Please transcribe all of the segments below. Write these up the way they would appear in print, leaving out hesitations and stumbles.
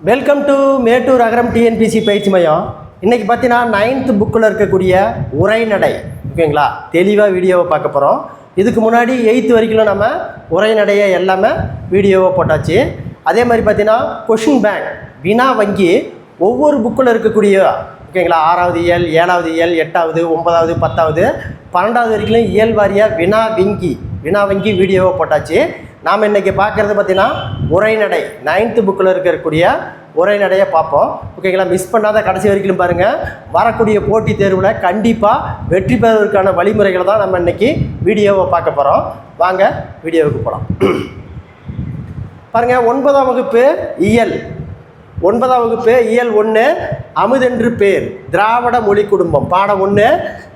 Welcome to Mettur Agaram TNPSC பயிற்சி மையம். இன்றைக்கி பார்த்தீங்கன்னா 9th புக்கில் இருக்கக்கூடிய உரைநடை, ஓகேங்களா, தெளிவாக வீடியோவை பார்க்க போகிறோம். இதுக்கு முன்னாடி 8th வரைக்கும் நம்ம உரைநடையை எல்லாமே வீடியோவை போட்டாச்சு. அதே மாதிரி பார்த்தீங்கன்னா கொஷின் பேங்க் வினா வங்கி ஒவ்வொரு புக்கில் இருக்கக்கூடிய, ஓகேங்களா, 6வது இயல், 7வது இயல், 8வது, 9வது, 10வது, 12வது வரைக்கும் இயல் வாரியாக வினா வங்கி வீடியோவை போட்டாச்சு. நாம் இன்றைக்கி பார்க்குறது பார்த்திங்கன்னா உரைநடை 9th புக்கில் இருக்கக்கூடிய உரைநடையை பார்ப்போம். ஓகேங்களா, மிஸ் பண்ணாத கடைசி வரைக்கும் பாருங்கள். வரக்கூடிய போட்டித் தேர்வில் கண்டிப்பாக வெற்றி பெறுவதற்கான வழிமுறைகளை தான் நம்ம இன்றைக்கி வீடியோவை பார்க்க போகிறோம். வாங்க வீடியோவுக்கு போகலாம். பாருங்கள், 9ஆம் வகுப்பு இயல் 1 அமுதென்று பேர், திராவிட மொழி குடும்பம். பாடம் 1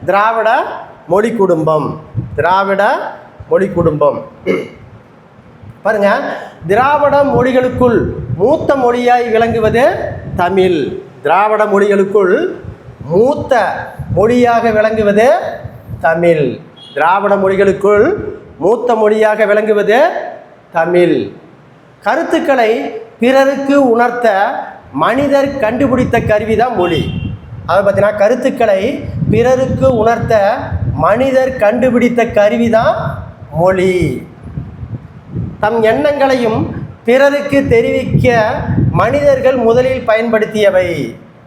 திராவிட மொழி குடும்பம். பாருங்க, திராவிட மொழிகளுக்குள் மூத்த மொழியாய் விளங்குவது தமிழ். திராவிட மொழிகளுக்குள் மூத்த மொழியாக விளங்குவது தமிழ். திராவிட மொழிகளுக்குள் மூத்த மொழியாக விளங்குவது தமிழ். கருத்துக்களை பிறருக்கு உணர்த்த மனிதர் கண்டுபிடித்த கருவிதான் மொழி. அதை பார்த்தீங்கன்னா, கருத்துக்களை பிறருக்கு உணர்த்த மனிதர் கண்டுபிடித்த கருவிதான் மொழி. தம் எண்ணங்களையும் பிறருக்கு தெரிவிக்க மனிதர்கள் முதலில் பயன்படுத்தியவை: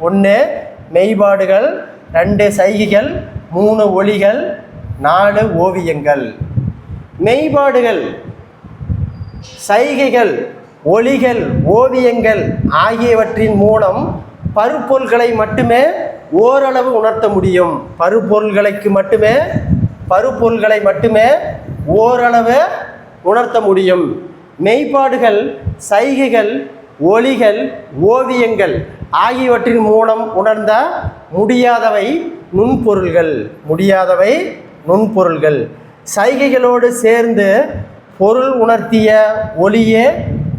1 மெய்பாடுகள், 2 சைகைகள், 3 ஒலிகள், 4 ஓவியங்கள். மெய்பாடுகள், சைகைகள், ஒலிகள், ஓவியங்கள் ஆகியவற்றின் மூலம் பருப்பொருள்களை மட்டுமே ஓரளவு உணர்த்த முடியும். பருப்பொருள்களை மட்டுமே ஓரளவு உணர்த்த முடியும். மெய்ப்பாடுகள், சைகைகள், ஒலிகள், ஓவியங்கள் ஆகியவற்றின் மூலம் உணர்ந்த முடியாதவை நுண்பொருள்கள். சைகைகளோடு சேர்ந்து பொருள் உணர்த்திய ஒலியே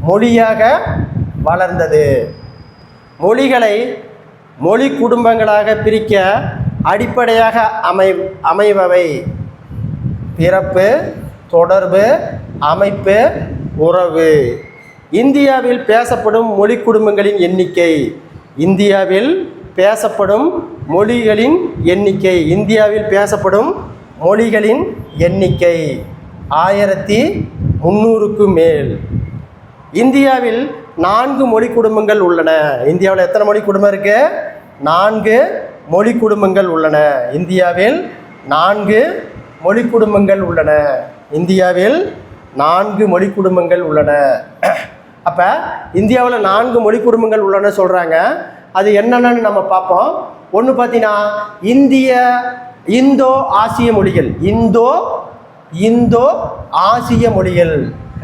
மொழியாக வளர்ந்தது. மொழிகளை மொழி குடும்பங்களாக பிரிக்க அடிப்படையாக அமைபவை: பிறப்பு, தொடர்பு, அமைப்பு, உறவு. இந்தியாவில் பேசப்படும் மொழி குடும்பங்களின் எண்ணிக்கை. 1300க்கு மேல். இந்தியாவில் 4 மொழி குடும்பங்கள் உள்ளன. இந்தியாவில் எத்தனை மொழி குடும்பம் இருக்கு? 4 மொழி குடும்பங்கள் உள்ளன. இந்தியாவில் 4 மொழி குடும்பங்கள் உள்ளன. அப்போ இந்தியாவில் 4 மொழி குடும்பங்கள் உள்ளன சொல்கிறாங்க. அது என்னென்னு நம்ம பார்ப்போம். ஒன்று பார்த்தீங்கன்னா, இந்தோ ஆசிய மொழிகள்.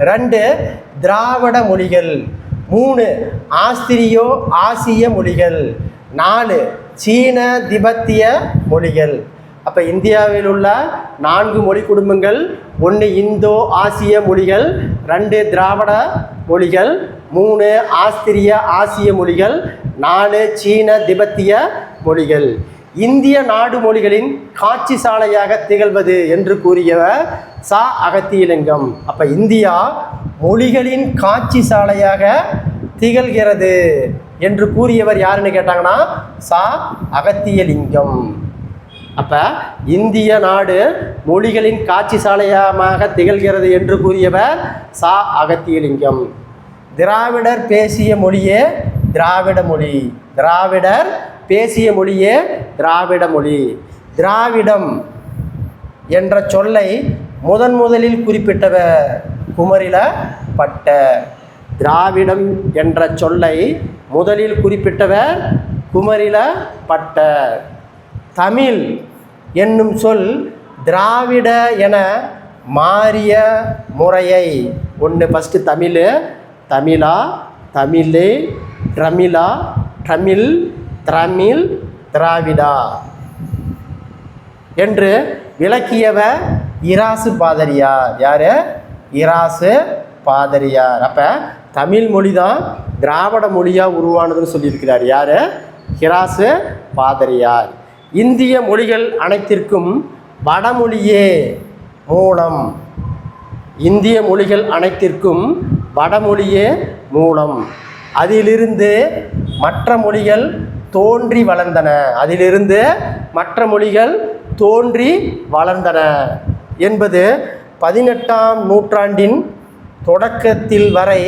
2 திராவிட மொழிகள். 3 ஆஸ்திரியோ ஆசிய மொழிகள். 4 சீன திபெத்திய மொழிகள். அப்போ இந்தியாவில் உள்ள 4 மொழி குடும்பங்கள்: 1 இந்தோ ஆசிய மொழிகள், 2 திராவிட மொழிகள், 3 ஆஸ்திரிய ஆசிய மொழிகள், 4 சீன திபெத்திய மொழிகள். இந்திய நாடு மொழிகளின் காட்சி சாலையாக திகழ்வது என்று கூறியவர் சா. அகத்தியலிங்கம். அப்போ இந்தியா மொழிகளின் காட்சி சாலையாக திகழ்கிறது என்று கூறியவர் யாருன்னு கேட்டாங்கன்னா சா. அகத்தியலிங்கம். அப்போ இந்திய நாடு மொழிகளின் காட்சி சாலையாக திகழ்கிறது என்று கூறியவர் சா. அகத்தியலிங்கம். திராவிடர் பேசிய மொழியே திராவிட மொழி. திராவிடம் என்ற சொல்லை முதலில் குறிப்பிட்டவர் குமரிலப்பட்டர். தமிழ் என்னும் சொல் திராவிட என மாறிய முறையை: 1 ஃபஸ்ட்டு தமிழா, தமிழே, தமிழ், திராவிடா என்று விளக்கியவர் இராசு பாதிரியார். யார்? இராசு பாதிரியார். அப்போ தமிழ் மொழி தான் திராவிட மொழியாக உருவானதுன்னு சொல்லியிருக்கிறார். யார்? இராசு பாதிரியார். இந்திய மொழிகள் அனைத்திற்கும் வடமொழியே மூலம். அதிலிருந்து மற்ற மொழிகள் தோன்றி வளர்ந்தன. அதிலிருந்து மற்ற மொழிகள் தோன்றி வளர்ந்தன என்பது 18ஆம் நூற்றாண்டின் தொடக்கத்தில் வரை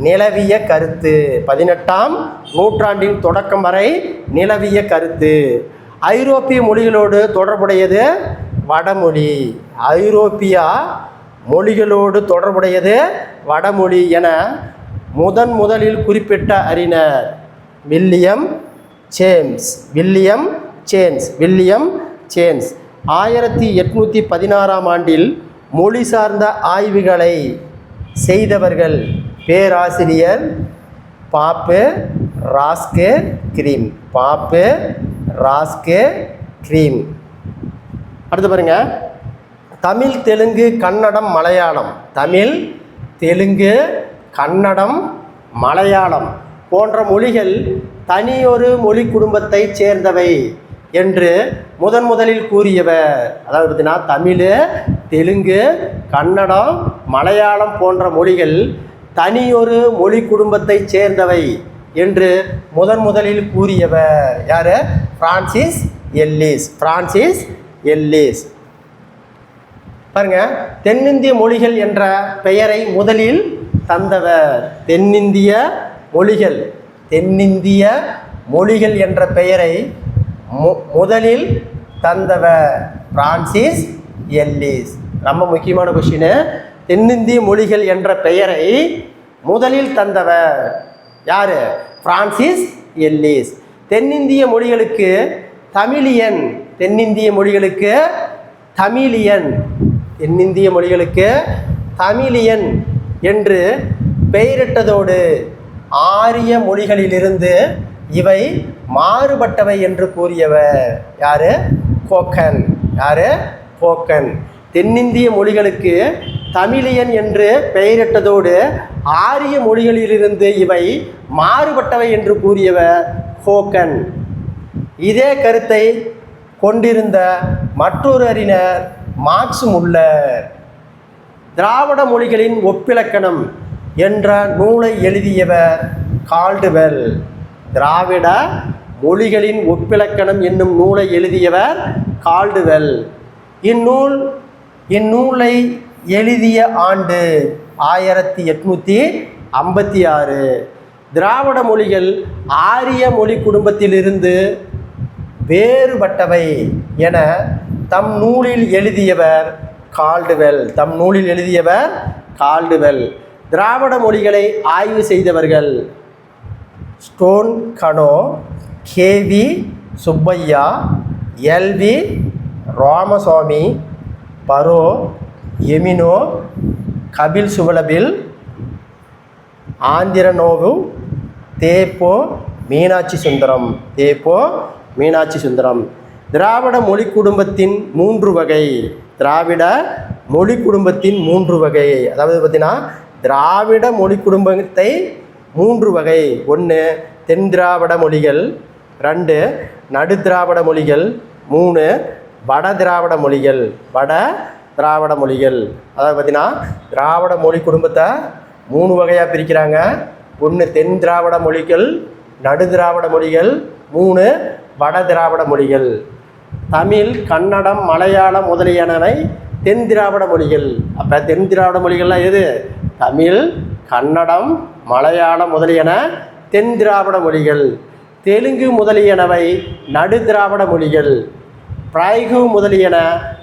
நிலவிய கருத்து. 18ஆம் நூற்றாண்டின் தொடக்கம் வரை நிலவிய கருத்து. ஐரோப்பிய மொழிகளோடு தொடர்புடையது வடமொழி. ஐரோப்பியா மொழிகளோடு தொடர்புடையது வடமொழி என முதலில் குறிப்பிட்ட அறிஞர் வில்லியம் ஜேம்ஸ் 1816ஆம் ஆண்டில் மொழி சார்ந்த ஆய்வுகளை செய்தவர்கள் பேராசிரியர் பாப்பு ராஸ்கே கிரீம். அடுத்து பாருங்க, தமிழ், தெலுங்கு, கன்னடம், மலையாளம். தமிழ், தெலுங்கு, கன்னடம், மலையாளம் போன்ற மொழிகள் தனியொரு மொழி குடும்பத்தைச் சேர்ந்தவை என்று முதலில் கூறியவர். அதாவது பார்த்தீங்கன்னா தமிழ், தெலுங்கு, கன்னடம், மலையாளம் போன்ற மொழிகள் தனியொரு மொழி குடும்பத்தைச் சேர்ந்தவை என்று முதலில் கூறியவர் யார்? Francis Ellis. பாருங்க, தென்னிந்திய மொழிகள் என்ற பெயரை முதலில் தந்தவர். தென்னிந்திய மொழிகள் என்ற பெயரை முதலில் தந்தவர் பிரான்சிஸ் எல்லிஸ். ரொம்ப முக்கியமான கொஸ்டின். தென்னிந்திய மொழிகள் என்ற பெயரை முதலில் தந்தவர் யார்? Francis Ellis. தென்னிந்திய மொழிகளுக்கு தமிழியன் என்று பெயரிட்டதோடு ஆரிய மொழிகளிலிருந்து இவை மாறுபட்டவை என்று கூறியவர் யார்? கோக்கன். தென்னிந்திய மொழிகளுக்கு தமிழியன் என்று பெயரிட்டதோடு ஆரிய மொழிகளிலிருந்து இவை மாறுபட்டவை என்று கூறியவர் கோக்கன். இதே கருத்தை கொண்டிருந்த மற்றொரு அறிஞர் மார்க்ஸ் முல்லர். திராவிட மொழிகளின் ஒப்பிலக்கணம் என்ற நூலை எழுதியவர் கால்டுவெல். திராவிட மொழிகளின் ஒப்பிலக்கணம் என்னும் நூலை எழுதியவர் கால்டுவெல். இந்நூலை எழுதிய ஆண்டு 1856. திராவிட மொழிகள் ஆரிய மொழி குடும்பத்திலிருந்து வேறுபட்டவை என தம் நூலில் எழுதியவர் கால்டுவெல். திராவிட மொழிகளை ஆய்வு செய்தவர்கள் Sten Konow, K V Subbaiah, L V Ramasamy, Burrow Emeneau, Kamil Zvelebil, Andronov, தேப்போ மீனாட்சி சுந்தரம். திராவிட மொழி குடும்பத்தின் மூன்று வகை. அதாவது பார்த்தீங்கன்னா திராவிட மொழி குடும்பத்தை 3 வகை. 1 தென் திராவிட மொழிகள், 2 நடு திராவிட மொழிகள், 3 வட திராவிட மொழிகள். அதாவது பார்த்தீங்கன்னா திராவிட மொழி குடும்பத்தை 3 வகையாக பிரிக்கிறாங்க. 1 தென் திராவிட மொழிகள், நடு திராவிட மொழிகள், 3 வட திராவிட மொழிகள். தமிழ், கன்னடம், மலையாளம் முதலியனவை தென் திராவிட மொழிகள். அப்போ தென் திராவிட மொழிகள்லாம் எது? தமிழ், கன்னடம், மலையாளம் முதலியன தென் திராவிட மொழிகள். தெலுங்கு முதலியனவை நடு திராவிட மொழிகள். பிராய்கு முதலியன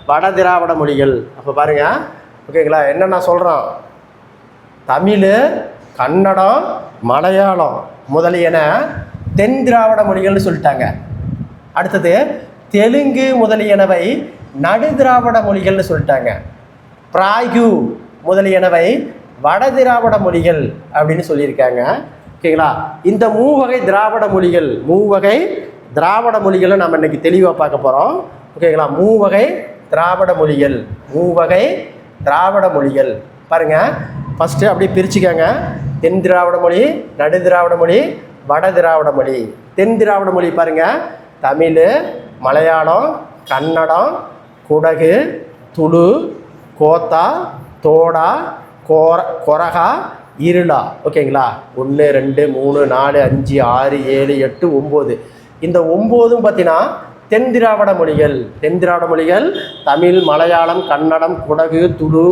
வட திராவிட மொழிகள். அப்போ பாருங்கள், ஓகேங்களா? என்ன நான் சொல்கிறோம்? தமிழ், கன்னடம், மலையாளம் முதலியன தென் திராவிட மொழிகள்னு சொல்லிட்டாங்க. அடுத்தது தெலுங்கு முதலியனவை நடு திராவிட மொழிகள்னு சொல்லிட்டாங்க. பிராய்கு முதலியனவை வட திராவிட மொழிகள் அப்படின்னு சொல்லியிருக்காங்க. ஓகேங்களா? இந்த மூவகை திராவிட மொழிகளை நம்ம இன்னைக்கு தெளிவாக பார்க்க போகிறோம். ஓகேங்களா? மூவகை திராவிட மொழிகள் பாருங்கள். ஃபஸ்ட்டு அப்படியே பிரிச்சுக்கோங்க. தென் திராவிட மொழி, நடு திராவிட மொழி, வட திராவிட மொழி. தென் திராவிட மொழி பாருங்கள்: தமிழ், மலையாளம், கன்னடம், குடகு, துளு, கோத்தா, தோடா, கொரகா, இருளா. ஓகேங்களா? 1 2 3 4 5 6 7 8 9. இந்த 9ம் பார்த்தீங்கன்னா தென் திராவிட மொழிகள். தென் திராவிட மொழிகள் தமிழ், மலையாளம், கன்னடம், குடகு, துளு,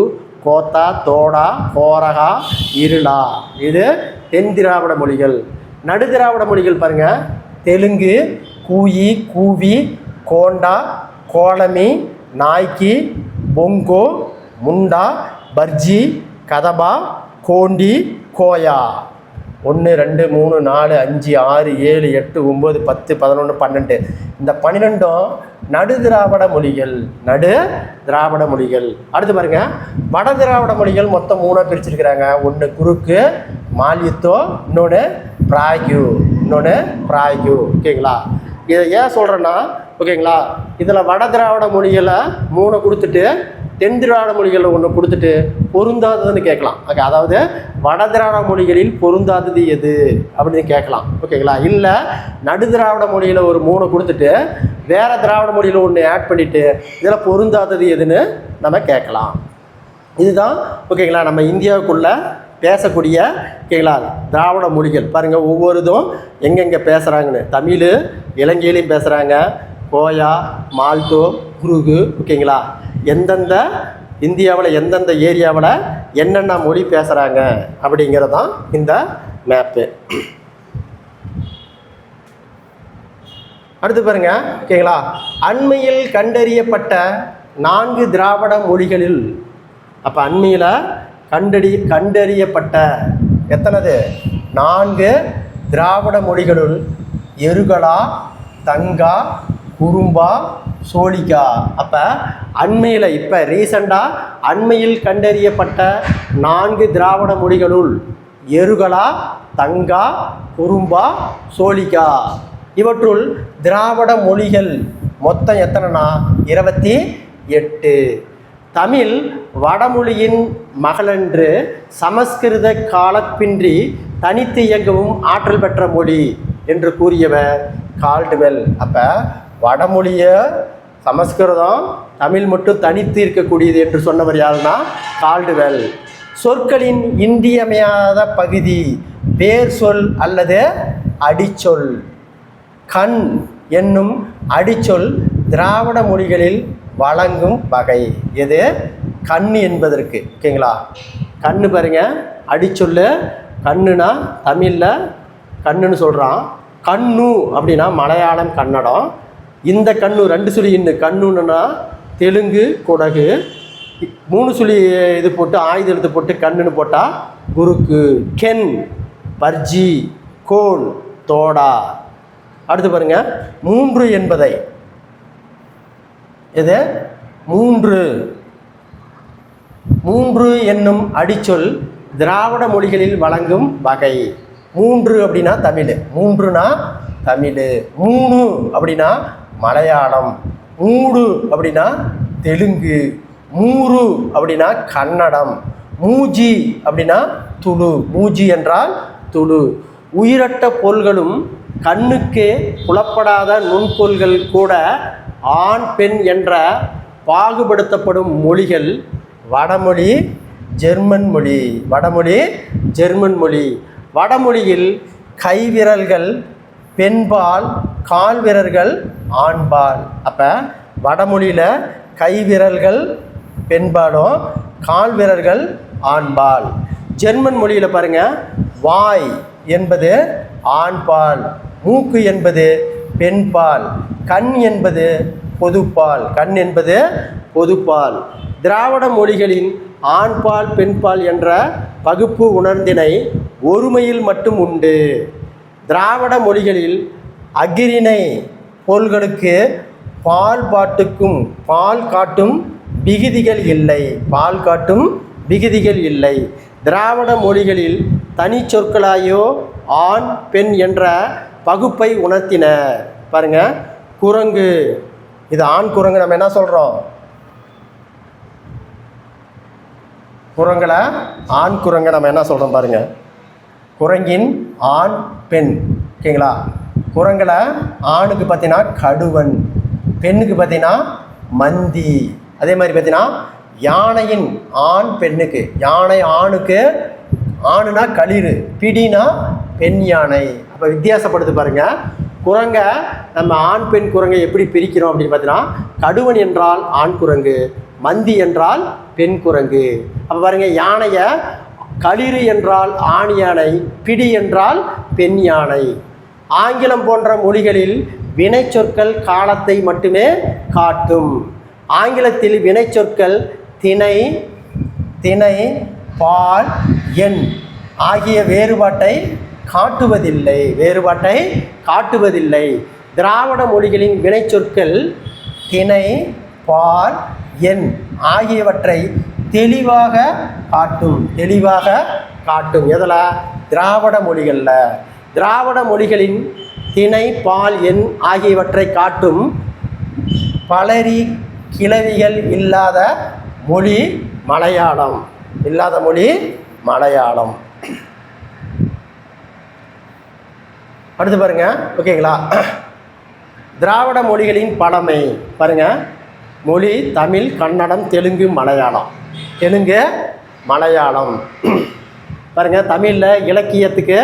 கோத்தா, தோடா, கோரகா, இருளா. இது தென் திராவிட மொழிகள். நடு திராவிட மொழிகள் பாருங்கள். தெலுங்கு, கூயி, கூவி, கோண்டா, கோலமி, நாய்க்கி, பொங்கோ, முண்டா, பர்ஜி, கதபா, கோண்டி, கோயா. 1 2 3 4 5 6 7 8 9 10 11 12. இந்த 12ம் நடு திராவிட மொழிகள். நடு திராவிட மொழிகள். அடுத்து பாருங்க, வட திராவிட மொழிகள் மொத்தம் 3 பிரிச்சிருக்கிறாங்க. ஒன்று குறுக்கு, மால்யுத்தோ, இன்னொன்று பிராக்யூ, இன்னொன்று பிராக்யூ. ஓகேங்களா? இதை ஏன் சொல்கிறேன்னா, ஓகேங்களா, இதில் வட திராவிட மொழிகளை 3 கொடுத்துட்டு தென் திராவிட மொழிகளில் 1 கொடுத்துட்டு பொருந்தாததுன்னு கேட்கலாம். ஓகே, அதாவது வட திராவிட மொழிகளில் பொருந்தாதது எது அப்படின்னு கேட்கலாம். ஓகேங்களா? இல்லை நடு திராவிட மொழியில் ஒரு 3 கொடுத்துட்டு வேறு திராவிட மொழியில் 1 ஆட் பண்ணிவிட்டு இதில் பொருந்தாதது எதுன்னு நம்ம கேட்கலாம். இதுதான் ஓகேங்களா நம்ம இந்தியாவுக்குள்ளே பேசக்கூடிய ஓகேங்களா திராவிட மொழிகள். பாருங்கள், ஒவ்வொருதும் எங்கெங்கே பேசுகிறாங்கன்னு. தமிழ் இலங்கையிலையும் பேசுகிறாங்க, கோயா, மால்டோ, குருகு. ஓகேங்களா? எந்தெந்த இந்தியாவில் எந்தெந்த ஏரியாவில் என்னென்ன மொழி பேசுகிறாங்க அப்படிங்கிறதான் இந்த மேப்பு. அடுத்து பாருங்க, ஓகேங்களா, அண்மையில் கண்டறியப்பட்ட 4 திராவிட மொழிகளில், அப்போ அண்மையில் கண்டறியப்பட்ட எத்தனது 4 திராவிட மொழிகளுள் எருகலா, தங்கா, குறும்பா, சோழிகா. அப்போ அண்மையில் இப்போ ரீசண்டாக அண்மையில் கண்டறியப்பட்ட 4 திராவிட மொழிகளுள் எருகலா, தங்கா, குறும்பா, சோழிகா. இவற்றுள் திராவிட மொழிகள் மொத்தம் எத்தனைனா 28. தமிழ் வடமொழியின் மகளென்று சமஸ்கிருத காலப்பின்றி தனித்து இயங்கவும் ஆற்றல் பெற்ற மொழி என்று கூறியவர் கால்டுவெல். அப்போ வடமொழியை சமஸ்கிருதம் தமிழ் மட்டும் தனித்து இருக்கக்கூடியது என்று சொன்னவர் யாருன்னா கால்டுவெல். சொற்களின் இன்றியமையாத பகுதி வேர் சொல் அல்லது அடிச்சொல். கண் என்னும் அடிச்சொல் திராவிட மொழிகளில் வழங்கும் வகை எது? கண் என்பதற்கு. ஓகேங்களா? கண்ணு பாருங்க, அடிச்சொல்லு. கண்ணுனா தமிழில் கண்ணுன்னு சொல்கிறான். கண்ணு அப்படின்னா மலையாளம், கன்னடம். இந்த கண்ணு 2 சுழி இன்னு. கண்ணுன்னா தெலுங்கு, குடகு. 3 சுழி இது போட்டு ஆயுத எழுத்து போட்டு கண்ணுன்னு போட்டால் குறுக்கு. கென், பர்ஜி, கோல், தோடா. அடுத்து பாருங்க, 3 என்பதை எது? 3 என்னும் அடிச்சொல் திராவிட மொழிகளில் வழங்கும் வகை. 3 அப்படின்னா தமிழ், 3னா தமிழ். 3 அப்படின்னா மலையாளம், 3 அப்படின்னா தெலுங்கு, 3 அப்படின்னா கன்னடம், மூஜி அப்படின்னா துளு. மூஜி என்றால் துளு. உயிரட்ட பொருள்களும் கண்ணுக்கு புலப்படாத நுண்பொருள்கள் கூட ஆண் பெண் என்ற பாகுபடுத்தப்படும் மொழிகள் வடமொழி, ஜெர்மன் மொழி. வடமொழி, ஜெர்மன் மொழி. வடமொழியில் கைவிரல்கள் பெண்பால், கால் விரல்கள் ஆண்பால். அப்போ வடமொழியில் கைவிரல்கள் பெண்பாலும் கால் விரல்கள் ஆண்பால். ஜெர்மன் மொழியில் பாருங்கள், வாய் என்பது ஆண்பால், மூக்கு என்பது பெண்பால், கண் என்பது பொதுப்பால். கண் என்பது பொதுப்பால். திராவிட மொழிகளின் ஆண்பால் பெண்பால் என்ற பகுப்பு உணர்ந்தினை ஒருமையில் மட்டும் உண்டு. திராவிட மொழிகளில் அஃறிணை பொருள்களுக்கு பால்பாட்டுக்கும் பால் காட்டும் விகுதிகள் இல்லை. பால் காட்டும் விகுதிகள் இல்லை. திராவிட மொழிகளில் தனி சொற்களாயோ ஆண் பெண் என்ற பகுப்பை உணர்த்தினர். பாருங்க, குரங்கு, இது ஆண் குரங்கு. நம்ம என்ன சொல்கிறோம்? குரங்களை ஆண் குரங்கை நம்ம என்ன சொல்கிறோம் பாருங்கள்? குரங்கின் ஆண் பெண். ஓகேங்களா? குரங்களை ஆணுக்கு பார்த்தீங்கன்னா கடுவன், பெண்ணுக்கு பார்த்தீங்கன்னா மந்தி. அதே மாதிரி பார்த்தீங்கன்னா யானையின் ஆண் பெண்ணுக்கு, யானை ஆணுக்கு ஆணுனா களிறு, பிடினா பெண் யானை. அப்போ வித்தியாசப்படுத்து பாருங்க. குரங்கை நம்ம ஆண் பெண் குரங்கை எப்படி பிரிக்கிறோம் அப்படின்னு பார்த்தீங்கன்னா, கடுவன் என்றால் ஆண் குரங்கு, மந்தி என்றால் பெண் குரங்கு. அப்போ பாருங்க, யானையை களிறு என்றால் ஆண் யானை, பிடி என்றால் பெண் யானை. ஆங்கிலம் போன்ற மொழிகளில் வினைச்சொற்கள் காலத்தை மட்டுமே காட்டும். ஆங்கிலத்தில் வினைச்சொற்கள் திணை, திணை, பால், எண் ஆகிய வேறுபாட்டை காட்டுவதில்லை. திராவிட மொழிகளின் வினைச்சொற்கள் திணை, பால், எண் ஆகியவற்றை தெளிவாக காட்டும். எதில்? திராவிட மொழிகளில். திராவிட மொழிகளின் திணை, பால், எண் ஆகியவற்றை காட்டும் பலரி கிளவிகள் இல்லாத மொழி மலையாளம். அடுத்து பாருங்க, ஓகேங்களா? திராவிட மொழிகளின் பழமை பாருங்க. மொழி தமிழ், கன்னடம், தெலுங்கு, மலையாளம். பாருங்க, தமிழில் இலக்கியத்துக்கு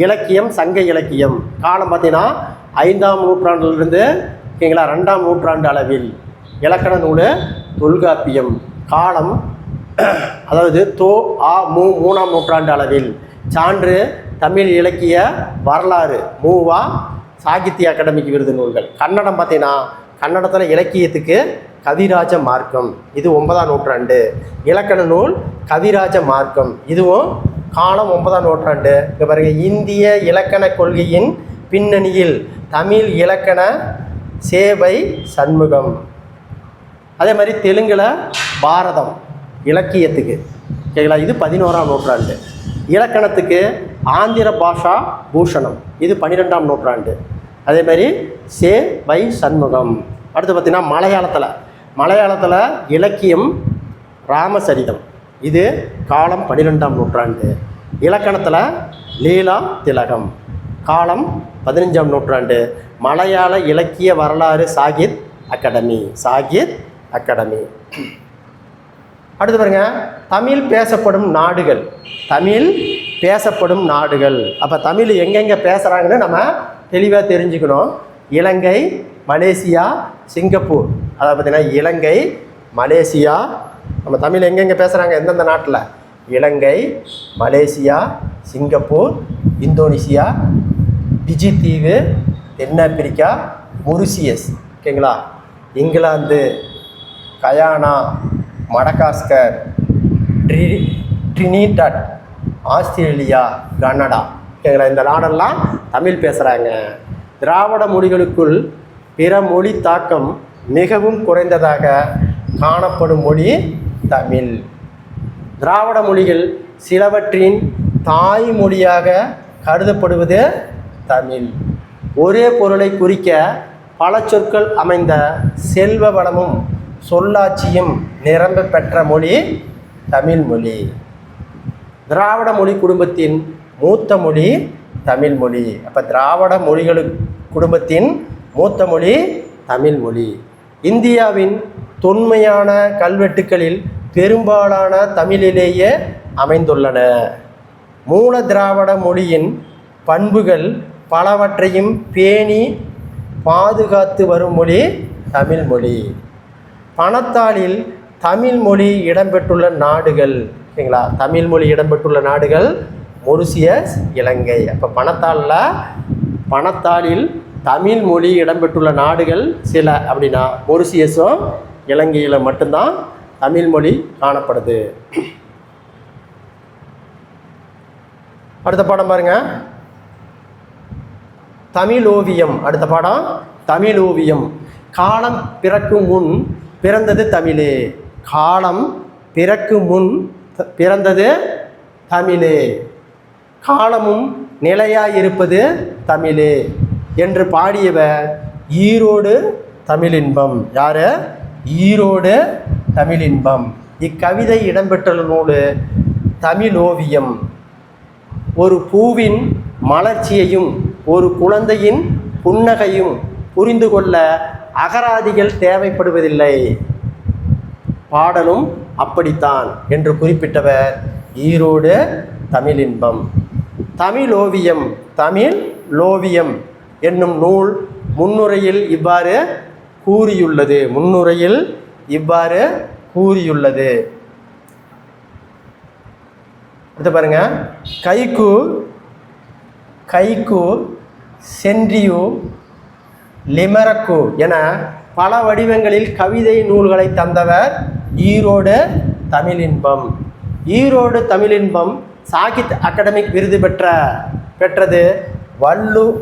இலக்கியம் சங்க இலக்கியம். காலம் பார்த்தீங்கன்னா 5ஆம் நூற்றாண்டிலிருந்து, ஓகேங்களா, 2ஆம் நூற்றாண்டு அளவில். இலக்கண நூல் தொல்காப்பியம். காலம் அதாவது தோ ஆ மு 3ஆம் நூற்றாண்டு அளவில். சான்று தமிழ் இலக்கிய வரலாறு மூவா சாகித்ய அகாடமிக்கு விருது நூல்கள். கன்னடம் பார்த்தீங்கன்னா, கன்னடத்தில் இலக்கியத்துக்கு கவிராஜ மார்க்கம், இது 9ஆம் நூற்றாண்டு. இலக்கண நூல் கவிராஜ மார்க்கம், இதுவும் காலம் 9ஆம் நூற்றாண்டு. இங்கே பாருங்கள், இந்திய இலக்கண கொள்கையின் பின்னணியில் தமிழ் இலக்கண சேவை சண்முகம். அதே மாதிரி தெலுங்கில் பாரதம் இலக்கியத்துக்கு, ஓகேங்களா, இது 11ஆம் நூற்றாண்டு. இலக்கணத்துக்கு ஆந்திர பாஷா பூஷணம், இது 12ஆம் நூற்றாண்டு. அதே மாதிரி சேவை சண்முகம். அடுத்து பார்த்திங்கன்னா மலையாளத்தில் இலக்கியம் ராமசரிதம், இது காலம் 12ஆம் நூற்றாண்டு. இலக்கணத்தில் லீலா திலகம், காலம் 15ஆம் நூற்றாண்டு. மலையாள இலக்கிய வரலாறு சாகித் அகாடமி. அடுத்து பாருங்க, தமிழ் பேசப்படும் நாடுகள். அப்போ தமிழ் எங்கெங்கே பேசுகிறாங்கன்னு நம்ம தெளிவாக தெரிஞ்சுக்கணும். இலங்கை, மலேசியா, சிங்கப்பூர். அதாவது பார்த்திங்கன்னா இலங்கை, மலேசியா. நம்ம தமிழ் எங்கெங்கே பேசுகிறாங்க, எந்தெந்த நாட்டில்? இலங்கை, மலேசியா, சிங்கப்பூர், இந்தோனேசியா, பிஜி தீவு, தென்னாப்பிரிக்கா, மொரிஷியஸ், ஓகேங்களா, England, Guyana, Madagascar, Trinidad, Australia, Canada, ஓகேங்களா, இந்த நாடெல்லாம் தமிழ் பேசுகிறாங்க. திராவிட மொழிகளுக்குள் பிற மொழி தாக்கம் மிகவும் குறைந்ததாக காணப்படும் மொழி தமிழ். திராவிட மொழிகள் சிலவற்றின் தாய்மொழியாக கருதப்படுவது தமிழ். ஒரே பொருளை குறிக்க பல சொற்கள் அமைந்த செல்வ வளமும் சொல்லாட்சியும் நிரம்ப பெற்ற மொழி தமிழ் மொழி. திராவிட மொழி குடும்பத்தின் மூத்த மொழி தமிழ் மொழி. அப்போ திராவிட குடும்பத்தின் மூத்த மொழி தமிழ் மொழி. இந்தியாவின் தொன்மையான கல்வெட்டுக்களில் பெரும்பாலான தமிழிலேயே அமைந்துள்ளன. மூல திராவிட மொழியின் பண்புகள் பலவற்றையும் பேணி பாதுகாத்து வரும் மொழி தமிழ் மொழி. பணத்தாளில் தமிழ் மொழி இடம்பெற்றுள்ள நாடுகள், ஓகேங்களா, தமிழ் மொழி இடம்பெற்றுள்ள நாடுகள் மொரிஷியஸ், இலங்கை. அப்போ பணத்தாளில் தமிழ் மொழி இடம்பெற்றுள்ள நாடுகள் சில அப்படின்னா மொரிஷியஸும் இலங்கையில் மட்டும்தான் தமிழ் மொழி காணப்படுது. அடுத்த பாடம் பாருங்க, தமிழ் ஓவியம். அடுத்த பாடம் தமிழ் ஓவியம். காலம் பிறக்கும் முன் பிறந்தது தமிழே, காலம் பிறக்கும் முன் பிறந்தது தமிழே, காலமும் நிலையாயிருப்பது தமிழே என்று பாடியவர் ஈரோடு தமிழின்பம். யார்? ஈரோடு தமிழின்பம். இக்கவிதை இடம்பெற்றுள்ள நூல் தமிழ் ஓவியம். ஒரு பூவின் மலர்ச்சியையும் ஒரு குழந்தையின் புன்னகையும் புரிந்து கொள்ள அகராதிகள் தேவைப்படுவதில்லை, பாடலும் அப்படித்தான் என்று குறிப்பிட்டவர் ஈரோடு தமிழின்பம். தமிழோவியம் தமிழோவியம் என்னும் நூல் முன்னுரையில் இவ்வாறு கூறியுள்ளது. அடுத்து பாருங்க, கைக்கு சென்றியு லிமரக்கு என பல வடிவங்களில் கவிதை நூல்களை தந்தவர் ஈரோடு தமிழின்பம். ஈரோடு தமிழின்பம் சாகித்ய அகாடமிக் விருது பெற்றது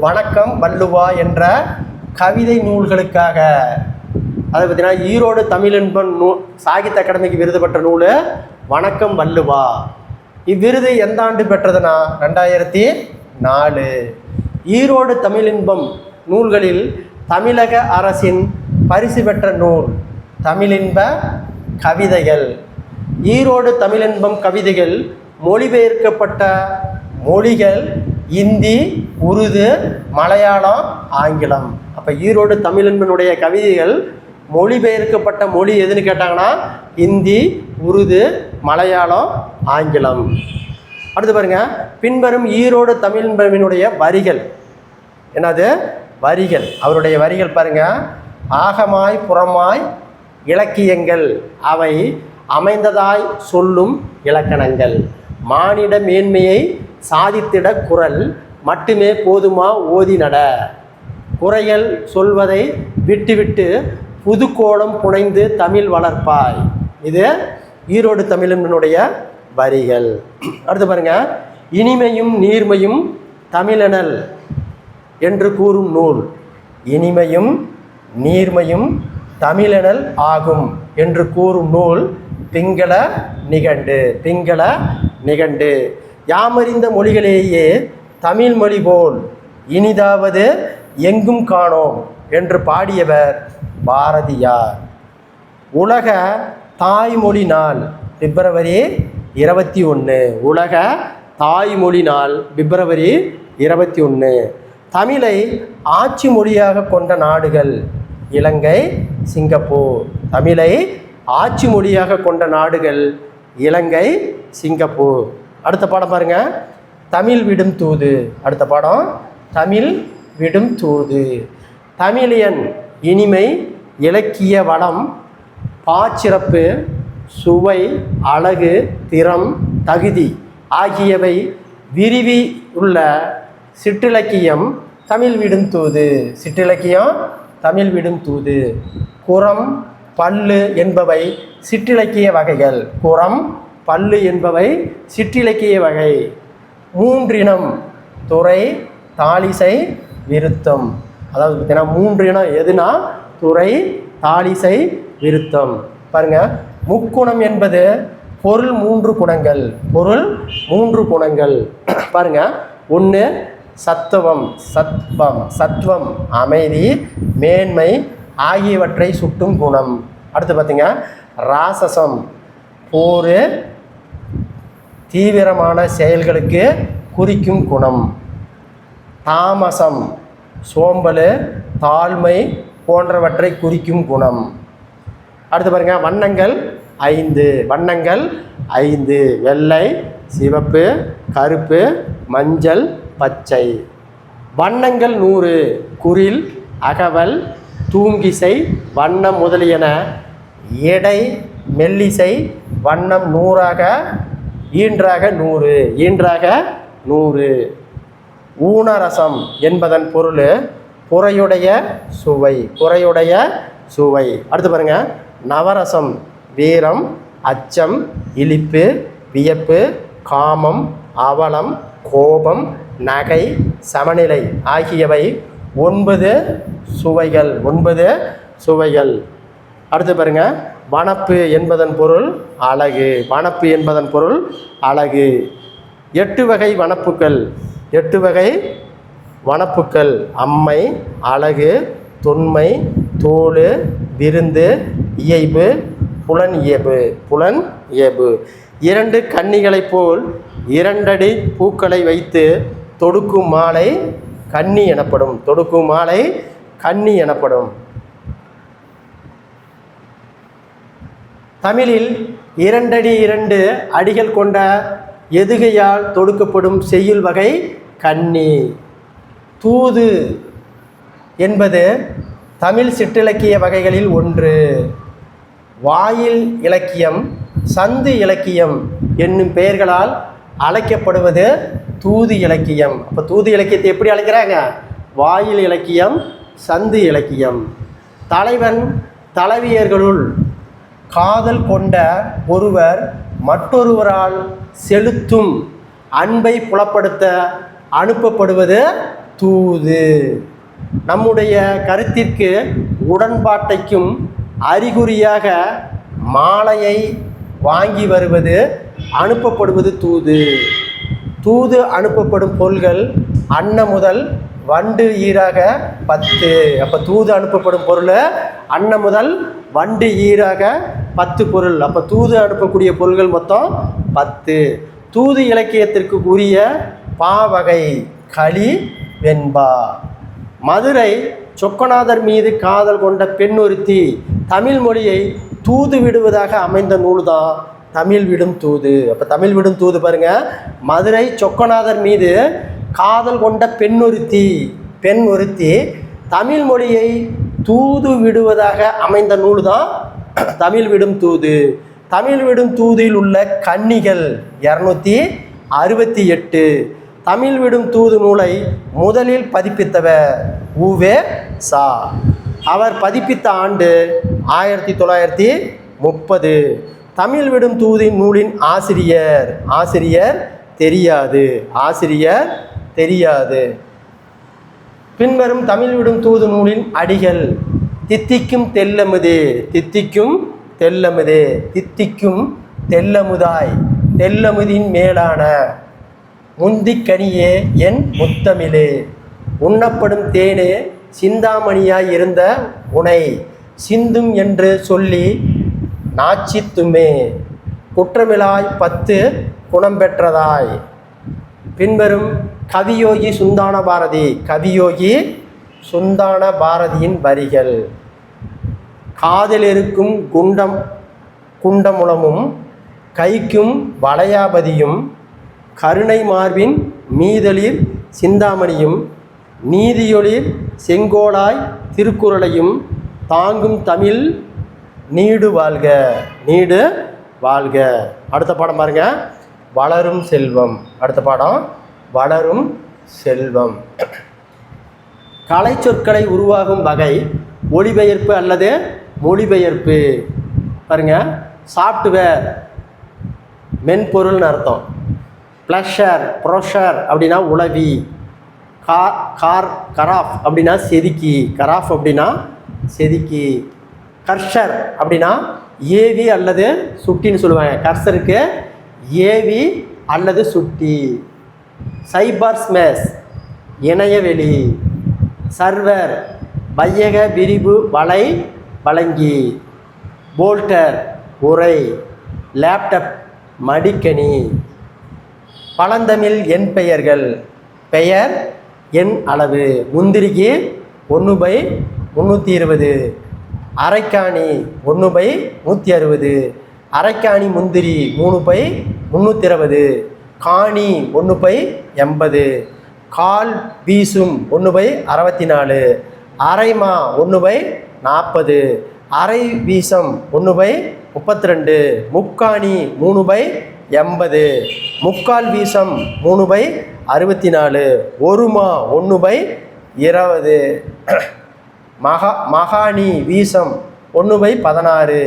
வணக்கம் வள்ளுவா என்ற கவிதை நூல்களுக்காக. அதை பார்த்தீங்கன்னா ஈரோடு தமிழின்பம் சாகித்ய அகாடமிக்கு விருது பெற்ற நூல் வணக்கம் வள்ளுவா. இவ்விருது எந்த ஆண்டு பெற்றதுன்னா 2004. ஈரோடு தமிழின்பம் நூல்களில் தமிழக அரசின் பரிசு பெற்ற நூல் தமிழின்ப கவிதைகள். ஈரோடு தமிழின்பம் கவிதைகள் மொழிபெயர்க்கப்பட்ட மொழிகள் இந்தி, உருது, மலையாளம், ஆங்கிலம். அப்போ ஈரோடு தமிழின்பனுடைய கவிதைகள் மொழிபெயர்க்கப்பட்ட மொழி எதுன்னு கேட்டாங்கன்னா இந்தி, உருது, மலையாளம், ஆங்கிலம். அடுத்து பாருங்க, பின்வரும் ஈரோடு தமிழின்பனுடைய வரிகள். என்னது வரிகள்? அவருடைய வரிகள் பாருங்க. ஆகமாய் புறமாய் இலக்கியங்கள் அவை அமைந்ததாய் சொல்லும் இலக்கணங்கள். மானிட மேன்மையை சாதித்திட குரல் மட்டுமே போதுமா ஓதி நட. குறைகள் சொல்வதை விட்டுவிட்டு புதுக்கோலம் புனைந்து தமிழ் வளர்ப்பாய். இது ஈரோடு தமிழினுடைய வரிகள். அடுத்து பாருங்க, இனிமையும் நீர்மையும் தமிழனல் என்று கூறும் நூல். இனிமையும் நீர்மையும் தமிழனல் ஆகும் என்று கூறும் நூல் பிங்கள நிகண்டு. யாமறிந்த மொழிகளேயே தமிழ் மொழி போல் இனிதாவது எங்கும் காணோம் என்று பாடியவர் பாரதியார். உலக தாய்மொழி நாள் பிப்ரவரி 21. உலக தாய்மொழி நாள் பிப்ரவரி 21. தமிழை ஆட்சி மொழியாக கொண்ட நாடுகள் இலங்கை, சிங்கப்பூர். தமிழை ஆட்சி மொழியாக கொண்ட நாடுகள் இலங்கை, சிங்கப்பூர். அடுத்த பாடம் பாருங்க, தமிழ் விடும் தூது. அடுத்த பாடம் தமிழ் விடும் தூது. தமிழியன் இனிமை, இலக்கிய வளம், பாச்சிறப்பு, சுவை, அழகு, திறம், தகுதி ஆகியவை விரிவி உள்ள சிற்றிலக்கியம் தமிழ் விடும் தூது. சிற்றிலக்கியம் தமிழ் விடும் தூது. குறம், பல்லு என்பவை சிற்றிலக்கிய வகைகள். குறம், பல்லு என்பவை சிற்றிலக்கிய வகை. மூன்றினம் துறை, தாளிசை, விருத்தம். அதாவது பார்த்தீங்கன்னா 3 இனம் எதுனா துறை, தாளிசை, விருத்தம். பாருங்க, முக்குணம் என்பது பொருள் 3 குணங்கள். பொருள் 3 குணங்கள் பாருங்க. 1 சத்துவம் அமைதி, மேன்மை ஆகியவற்றை சுட்டும் குணம். அடுத்து பார்த்தீங்க, ராசசம் போர், தீவிரமான செயல்களுக்கு குறிக்கும் குணம். தாமசம் சோம்பல், தாழ்மை போன்றவற்றை குறிக்கும் குணம். அடுத்து பாருங்க, வண்ணங்கள் 5. வெள்ளை, சிவப்பு, கருப்பு, மஞ்சள், பச்சை. வண்ணங்கள் 100. குறில், அகவல், தூங்கிசை, வண்ணம் முதலியன. எடை, மெல்லிசை, வண்ணம் 100ஆக, ஈன்றாக 100. ஊனரசம் என்பதன் பொருள் குறையுடைய சுவை. அடுத்து பாருங்க, நவரசம் வீரம், அச்சம், இளிப்பு, வியப்பு, காமம், அவலம், கோபம், நகை, சமநிலை ஆகியவை 9 சுவைகள். அடுத்து பாருங்க, வனப்பு என்பதன் பொருள் அழகு. 8 வகை வனப்புக்கள். அம்மை, அழகு, தொன்மை, தோடு, விருந்து, இயைபு, புலன் இயைபு. 2 கன்னிகளைப் போல் 2 அடி பூக்களை வைத்து தொடுக்கும் மாலை கன்னி எனப்படும். தமிழில் 2 அடி 2 அடிகள் கொண்ட எதுகையால் தொடுக்கப்படும் செய்யுள் வகை கண்ணி. தூது என்பது தமிழ் சிற்றிலக்கிய வகைகளில் ஒன்று. வாயில் இலக்கியம், சந்து இலக்கியம் என்னும் பெயர்களால் அழைக்கப்படுவது தூது இலக்கியம். அப்போ தூது இலக்கியத்தை எப்படி அழைக்கிறாங்க? வாயில் இலக்கியம், சந்து இலக்கியம். தலைவன் தலைவியர்களுள் காதல் கொண்ட ஒருவர் மற்றொருவரால் செலுத்தும் அன்பை புலப்படுத்த அனுப்பப்படுவது தூது. நம்முடைய கருத்திற்கு உடன்பாட்டைக்கும் அறிகுறியாக மாலையை வாங்கி வருவது அனுப்பப்படுவது தூது. தூது அனுப்பப்படும் பொருள்கள் அன்ன முதல் வண்டு ஈராக 10. அப்போ தூது அனுப்பப்படும் பொருள் அன்ன முதல் வண்டு ஈராக 10 பொருள். அப்போ தூது அனுப்பக்கூடிய பொருள்கள் மொத்தம் 10. தூது இலக்கியத்திற்கு உரிய பாவகை களி வெண்பா. மதுரை சொக்கநாதர் மீது காதல் கொண்ட பெண் ஒருத்தி தமிழ் மொழியை தூது விடுவதாக அமைந்த நூல் தான் தமிழ் விடும் தூது. அப்போ தமிழ் விடும் தூது பாருங்கள். மதுரை சொக்கநாதர் மீது காதல் கொண்ட பெண் ஒருத்தி தமிழ் மொழியை தூது விடுவதாக அமைந்த நூல் தான் தமிழ் விடும் தூது. தமிழ் விடும் தூதில் உள்ள கன்னிகள் 268. தமிழ் விடும் தூது நூலை முதலில் பதிப்பித்தவர் உவே சா. அவர் பதிப்பித்த ஆண்டு 1930. தமிழ் விடும் தூதின் நூலின் ஆசிரியர் தெரியாது. பின்வரும் தமிழ் விடும் தூது நூலின் அடிகள். தித்திக்கும் தெல்லமுதாய் தெல்லமுதின் மேலான முந்திக்கனியே என் முத்தமிழே, உண்ணப்படும் தேனே சிந்தாமணியாய் இருந்த உனை சிந்தும் என்று சொல்லி நாச்சித்துமே, குற்றமிழாய் 10 குணம் பெற்றதாய். பின்வரும் கவியோகி சுந்தான பாரதியின் வரிகள். காதில் இருக்கும் குண்டமுளமும் கைக்கும் வளையாபதியும் கருணை மார்பின் மீதளிர் சிந்தாமணியும் நீதியொளிர் செங்கோலாய் திருக்குறளையும் தாங்கும் தமிழ் நீடு வாழ்க. அடுத்த பாடம் பாருங்க, வளரும் செல்வம். அடுத்த பாடம் வளரும் செல்வம். கலை சொற்களை உருவாகும் வகை ஒளிபெயர்ப்பு அல்லது மொழிபெயர்ப்பு. பாருங்க, சாஃப்ட்வேர் மென்பொருள்னு அர்த்தம். ப்ரொஷர் அப்படின்னா உளவி. கராஃப் அப்படின்னா செதுக்கி. கர்ஷர் அப்படின்னா ஏவி அல்லது சுட்டின்னு சொல்லுவாங்க. கர்சருக்கு ஏவி அல்லது சுட்டி. சைபர் ஸ்மேஷ் இணையவெளி. சர்வர் வையக விரிவு வழங்கி. போல்டர் உரை. லேப்டாப் மடிக்கணி. பழந்தமிழ் எண் பெயர்கள். பெயர் எண் அளவு. முந்திரிக்கு 1/320. அரைக்காணி 1/160. அரைக்காணி முந்திரி 3/320. காணி 1/80. கால் வீசும் 1/64. அரைமா 1/40. அரை வீசம் 1/32. முக்காணி 3/80. முக்கால் வீசம் 3/64. ஒருமா 1/20. மகாணி வீசம் 1/16.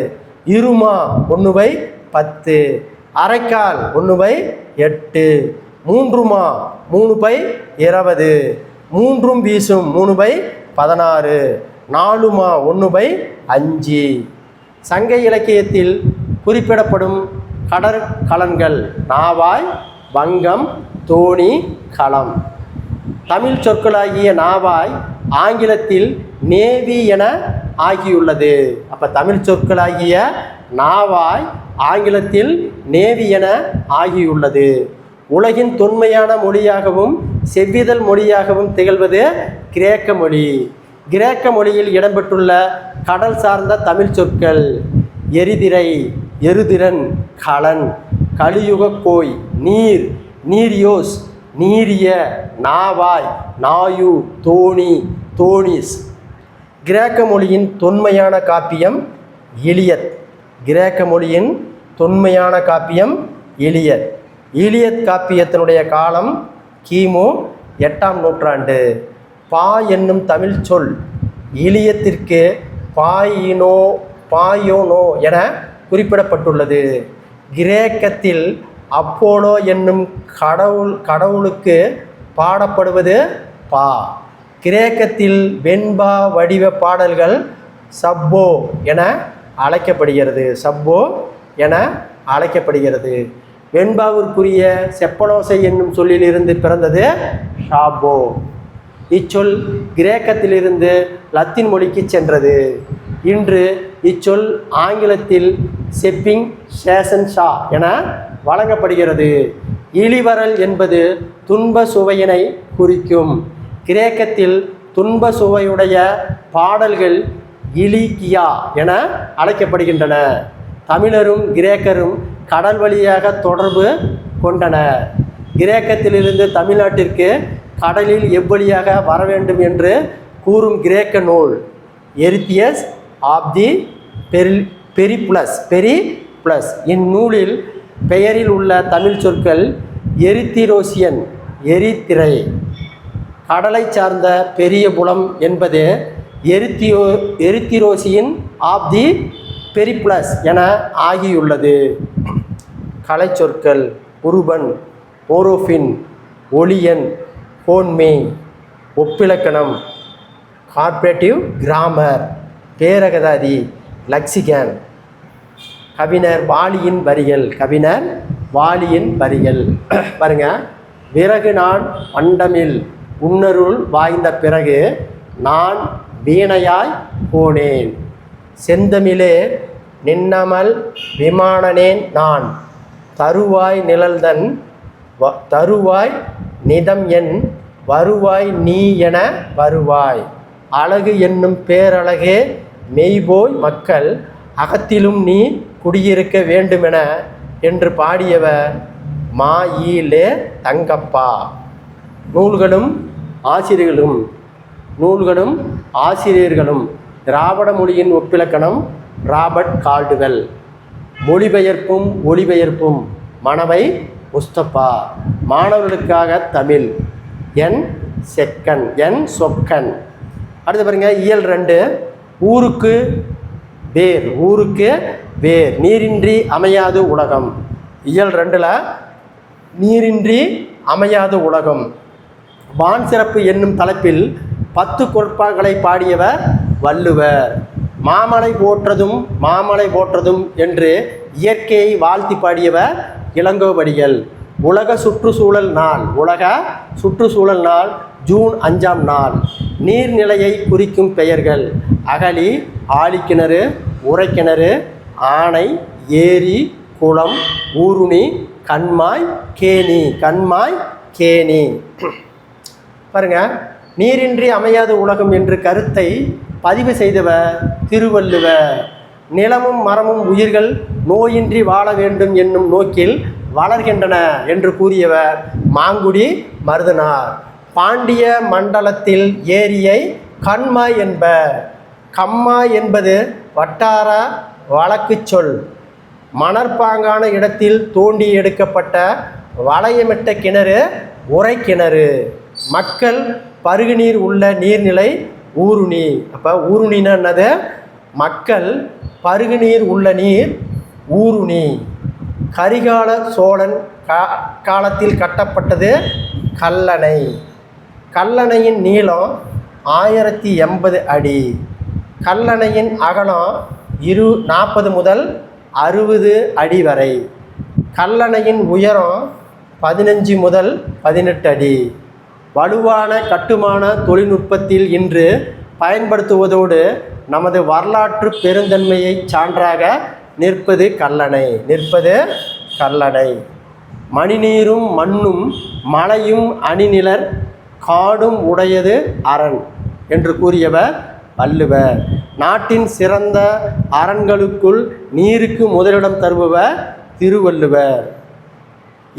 இருமா 1/10. அரைக்கால் 1/8. மூன்றுமா 3/20. மூன்றும் வீசும் 3/16. நாலுமா 1/5. சங்க இலக்கியத்தில் குறிப்பிடப்படும் கடற்கலன்கள் நாவாய், வங்கம், தோணி, களம். தமிழ் சொற்களாகிய நாவாய் ஆங்கிலத்தில் நேவி என ஆகியுள்ளது. அப்போ தமிழ் சொற்களாகிய நாவாய் ஆங்கிலத்தில் நேவி என ஆகியுள்ளது. உலகின் தொன்மையான மொழியாகவும் செவ்விதழ் மொழியாகவும் திகழ்வது கிரேக்க மொழி. கிரேக்க மொழியில் இடம்பெற்றுள்ள கடல் சார்ந்த தமிழ் சொற்கள் எரிதிரை, எருதிரன், களன், கலியுக கோய், நீர், நீரியோஸ், நீரிய, நாவாய், நாயு, தோணி, தோணிஸ். கிரேக்க மொழியின் தொன்மையான காப்பியம் இலியத். கிரேக்க மொழியின் தொன்மையான காப்பியம் இலியத். இலியத் காப்பியத்தினுடைய காலம் கிமு 8ஆம் நூற்றாண்டு. பா என்னும் தமிழ் சொல் இலியத்திற்கு பாயோனோ என குறிப்பிடப்பட்டுள்ளது. கிரேக்கத்தில் அப்போலோ என்னும் கடவுளுக்கு பாடப்படுவது பா. கிரேக்கத்தில் வெண்பா வடிவ பாடல்கள் சப்போ என அழைக்கப்படுகிறது. சப்போ என அழைக்கப்படுகிறது. வெண்பாவிற்குரிய செப்பலோசை என்னும் சொல்லிலிருந்து பிறந்தது ஷாபோ. இச்சொல் கிரேக்கத்திலிருந்து லத்தீன் மொழிக்கு சென்றது. இன்று இச்சொல் ஆங்கிலத்தில் செப்பிங் சேஷன் ஷா என வழங்கப்படுகிறது. இழிவரல் என்பது துன்ப சுவையினை குறிக்கும். கிரேக்கத்தில் துன்ப சுவையுடைய பாடல்கள் இலிகியா என அழைக்கப்படுகின்றன. தமிழரும் கிரேக்கரும் கடல் வழியாக தொடர்பு கொண்டனர். கிரேக்கத்திலிருந்து தமிழ்நாட்டிற்கு கடலில் எவ்வழியாக வர வேண்டும் என்று கூறும் கிரேக்க நூல் எரித்தியஸ் ஆப் தி பெரிப்ளஸ். இந்நூலில் பெயரில் உள்ள தமிழ் சொற்கள் எரித்திரோசியன், எரித்திரை, கடலை சார்ந்த பெரிய புலம் என்பது எரித்திரோசியன் ஆப் தி பெரிப்ளஸ் என ஆகியுள்ளது. கலை சொற்கள் உருபன், ஓரோஃபின், ஒளியன், கோன்மே. ஒப்பிலக்கணம் கார்ப்பரேட்டிவ் கிராமர், பேரகதாதி, லக்சிகன். கவிஞர் வாலியின் வரிகள். கவிஞர் வாலியின் வரிகள் பாருங்க. விறகு நான் மண்டமில் உன்னருள் வாய்ந்த பிறகு நான் வீணையாய் போனேன். செந்தமிழே நின்னமல் விமானனேன் நான். தருவாய் நிழல்தன் தருவாய் நிதம் என் வருவாய் நீ என வருவாய். அழகு என்னும் பேரழகே மெய்போய் மக்கள் அகத்திலும் நீ குடியிருக்க வேண்டுமென என்று பாடியவர் மாயிலே தங்கப்பா. நூல்களும் ஆசிரியர்களும் திராவிட மொழியின் ஒப்பிலக்கணம் ராபர்ட் கால்டுவெல். மொழிபெயர்ப்பும் ஒளிபெயர்ப்பும் மணவை முஸ்தபா. மாணவர்களுக்காக தமிழ் என் சொக்கன். அடுத்து பாருங்க இயல் 2 ஊருக்கு வேர் நீரின்றி அமையாது உலகம். இயல் 2ல் நீரின்றி அமையாது உலகம். வான் சிறப்பு என்னும் தலைப்பில் 10 கோட்பாடுகளை பாடியவர் வள்ளுவர். மாமலை போற்றதும் என்று இயற்கையை வாழ்த்தி பாடியவர் இளங்கோவடிகள். உலக சுற்றுச்சூழல் நாள் ஜூன் 5ஆம் நாள். நீர்நிலையை குறிக்கும் பெயர்கள் அகழி, ஆழிக்கிணறு, உறைக்கிணறு, ஆனை, ஏரி, குளம், ஊருணி, கண்மாய், கேணி. பாருங்க, நீரின்றி அமையாத உலகம் என்ற கருத்தை பதிவு செய்தவர் திருவள்ளுவர். நிலமும் மரமும் உயிர்கள் நோயின்றி வாழ வேண்டும் என்னும் நோக்கில் வளர்கின்றன என்று கூறியவர் மாங்குடி மருதனார். பாண்டிய மண்டலத்தில் ஏரியை கண்மாய் என்பர். கம்மாய் என்பது வட்டார வழக்கு சொல். மணற்பாங்கான இடத்தில் தோண்டி எடுக்கப்பட்ட வளையமிட்ட கிணறு உறைக்கிணறு. மக்கள் பருகுநீர் உள்ள நீர்நிலை ஊருணி. அப்போ ஊருணின்னா என்னது? மக்கள் பருகுநீர் உள்ள நீர் ஊருணி. கரிகால சோழன் காலத்தில் கட்டப்பட்டது கல்லணை. கல்லணையின் நீளம் 1080 அடி. கல்லணையின் அகலம் 40 முதல் 60 அடி வரை. கல்லணையின் உயரம் 15 முதல் 18 அடி. வலுவான கட்டுமான தொழில்நுட்பத்தில் இன்று பயன்படுத்துவதோடு நமது வரலாற்று பெருந்தன்மையை சான்றாக நிற்பது கல்லணை. மணிநீரும் மண்ணும் மலையும் அணிநிலர் காடும் உடையது அரண் என்று கூறியவர் வள்ளுவர். நாட்டின் சிறந்த அரண்களுக்குள் நீருக்கு முதலிடம் தருபவர் திருவள்ளுவர்.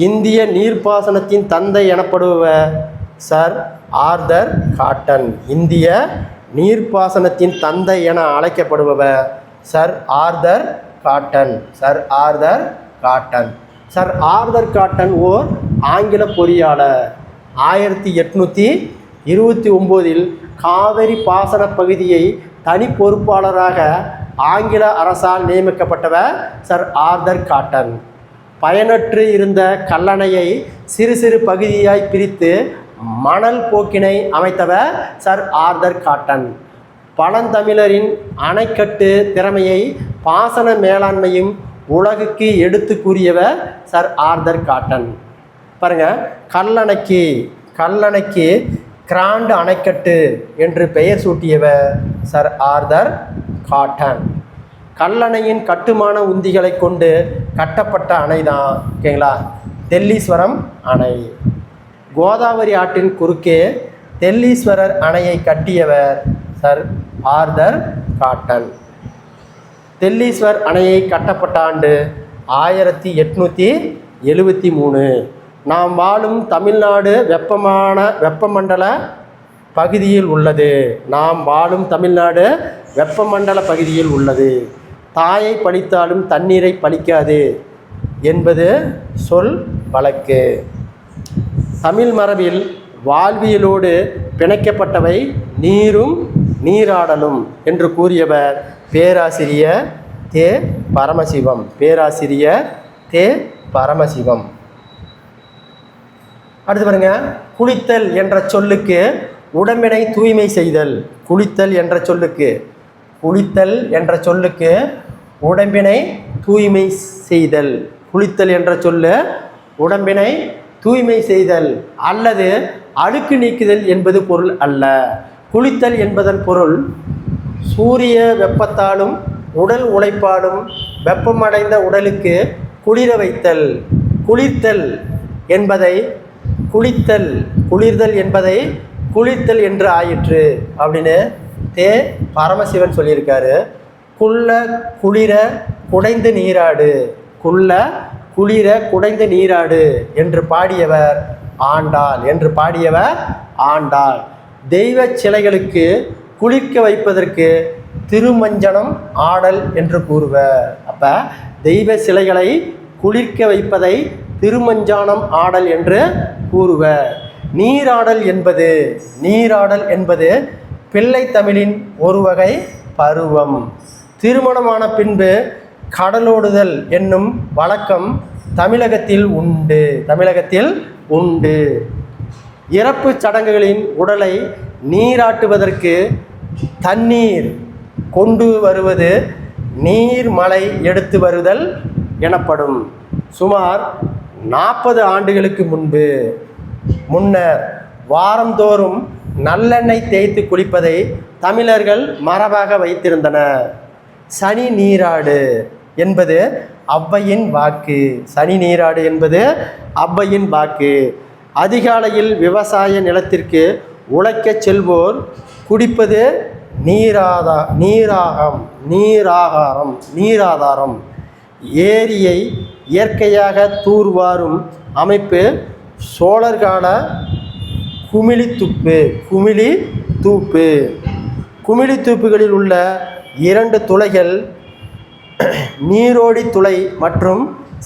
இந்திய நீர்ப்பாசனத்தின் தந்தை எனப்படுபவர் சர் ஆர்தர் காட்டன். இந்திய நீர்ப்பாசனத்தின் தந்தை என அழைக்கப்படுபவர் sir Arthur Cotton. Sir Arthur Cotton. Sir Arthur Cotton ஓர் ஆங்கில பொறியாளர். 1829 காவிரி பாசன பகுதியை தனி பொறுப்பாளராக ஆங்கில அரசால் நியமிக்கப்பட்டவர் சர் ஆர்தர் காட்டன். பயனற்று இருந்த கல்லணையை சிறு சிறு பகுதியாய் பிரித்து மணல் போக்கினை அமைத்தவர் சர் ஆர்தர் காட்டன். பழந்தமிழரின் அணைக்கட்டு திறமையை பாசன மேலாண்மையும் உலகுக்கு எடுத்து கூறியவர் சர் ஆர்தர் காட்டன். பாருங்க, கல்லணைக்கு கிராண்ட் அணைக்கட்டு என்று பெயர் சூட்டியவர் சர் ஆர்தர் காட்டன். கல்லணையின் கட்டுமான உந்திகளை கொண்டு கட்டப்பட்ட அணை தான் ஓகேங்களா தெல்லீஸ்வரம் அணை. கோதாவரி ஆற்றின் குறுக்கே தெல்லீஸ்வரர் அணையை கட்டியவர் சர் ஆர்தர் காட்டன். தெல்லீஸ்வர் அணையை கட்டப்பட்ட ஆண்டு 1873. நாம் வாழும் தமிழ்நாடு வெப்பமண்டல பகுதியில் உள்ளது. நாம் வாழும் தமிழ்நாடு வெப்பமண்டல பகுதியில் உள்ளது. தாயை பழித்தாலும் தண்ணீரை பழிக்காது என்பது சொல் வழக்கு. தமிழ் மரபில் வாழ்வியலோடு பிணைக்கப்பட்டவை நீரும் நீராடலும் என்று கூறியவர் பேராசிரியர் தே. பரமசிவம். பேராசிரியர் தே. பரமசிவம். அடுத்து பாருங்க, குளித்தல் என்ற சொல்லுக்கு உடம்பினை தூய்மை செய்தல். குளித்தல் என்ற சொல்லுக்கு உடம்பினை தூய்மை செய்தல். குளித்தல் என்ற சொல்லு உடம்பினை தூய்மை செய்தல் அல்லது அழுக்கு நீக்குதல் என்பது பொருள் அல்ல. குளித்தல் என்பதன் பொருள் சூரிய வெப்பத்தாலும் உடல் உழைப்பாலும் வெப்பமடைந்த உடலுக்கு குளிர வைத்தல். குளிர்தல் என்பதை குளிர்தல் என்று ஆயிற்று அப்படின்னு தே. பரமசிவன் சொல்லியிருக்காரு. குளிர குடைந்து நீராடு என்று பாடியவர் ஆண்டாள். தெய்வ சிலைகளுக்கு குளிர்க்க வைப்பதற்கு திருமஞ்சனம் ஆடல் என்று கூறுவர். அப்ப தெய்வ சிலைகளை குளிர்க்க வைப்பதை திருமஞ்சானம் ஆடல் என்று கூறுவர். நீராடல் என்பது பிள்ளை தமிழின் ஒரு வகை பருவம். திருமணமான பின்பு கடலோடுதல் என்னும் வழக்கம் தமிழகத்தில் உண்டு. இறப்பு சடங்குகளின் உடலை நீராட்டுவதற்கு தண்ணீர் கொண்டு வருவது நீர்மலை எடுத்து வருதல் எனப்படும். சுமார் 40 ஆண்டுகளுக்கு முன்னர் வாரந்தோறும் நல்லெண்ணெய் தேய்த்து குளிப்பதை தமிழர்கள் மரபாக வைத்திருந்தனர். சனி நீராடு என்பது ஔவையின் வாக்கு. அதிகாலையில் விவசாய நிலத்திற்கு உழைக்கச் செல்வோர் குடிப்பது நீராதாரம். ஏரியை இயற்கையாக தூர்வாரும் அமைப்பு சோழர்கால குமிழித்தூப்புகளில் உள்ள 2 துளைகள் நீரோடி துளை மற்றும்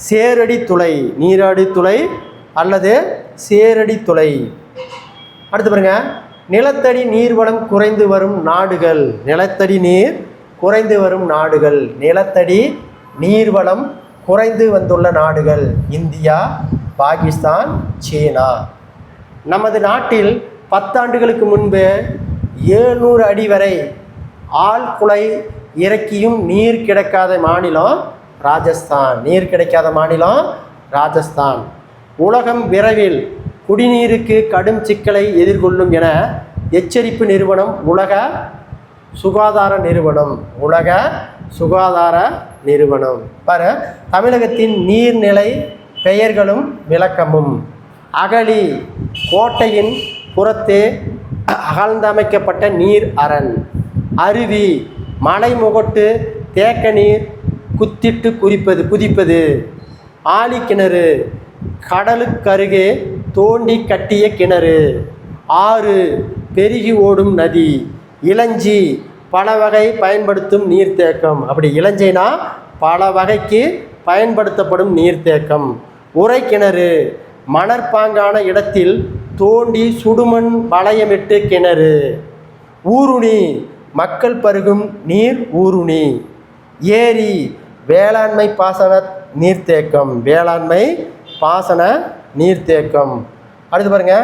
சேரடி துளை. நீராடி துளை அல்லது சேரடி துளை. அடுத்து பாருங்க, நிலத்தடி நீர்வளம் குறைந்து வரும் நாடுகள். நிலத்தடி நீர்வளம் குறைந்து வந்துள்ள நாடுகள் இந்தியா, பாகிஸ்தான், சீனா. நமது நாட்டில் 10 ஆண்டுகளுக்கு முன்பு 700 அடி வரை ஆழ்குழாய் இறக்கியும் நீர் கிடைக்காத மாநிலம் ராஜஸ்தான். உலகம் விரைவில் குடிநீருக்கு கடும் சிக்கலை எதிர்கொள்ளும் என எச்சரிப்பு நிறுவனம் உலக சுகாதார நிறுவனம். தமிழகத்தின் நீர்நிலை பெயர்களும் விளக்கமும். அகழி, கோட்டையின் புறத்தே அகழ்ந்தமைக்கப்பட்ட நீர் அரண். அருவி, மலைமுகட்டு தேக்க நீர் குத்திட்டு குதிப்பது. ஆழிக்கிணறு, கடலுக்கருகே தோண்டி கட்டிய கிணறு. 6 பெருகி ஓடும் நதி. இளஞ்சி பல வகை பயன்படுத்தும் நீர்த்தேக்கம். அப்படி இளஞ்சைனா பல வகைக்கு பயன்படுத்தப்படும் நீர்த்தேக்கம். உறை கிணறு மணற்பாங்கான இடத்தில் தோண்டி சுடுமண் வளையமிட்டு கிணறு. ஊருணி மக்கள் பருகும் நீர் ஊருணி. ஏரி வேளாண்மை பாசன நீர்த்தேக்கம். வேளாண்மை பாசன நீர்த்தேக்கம். அடுத்து பாருங்க,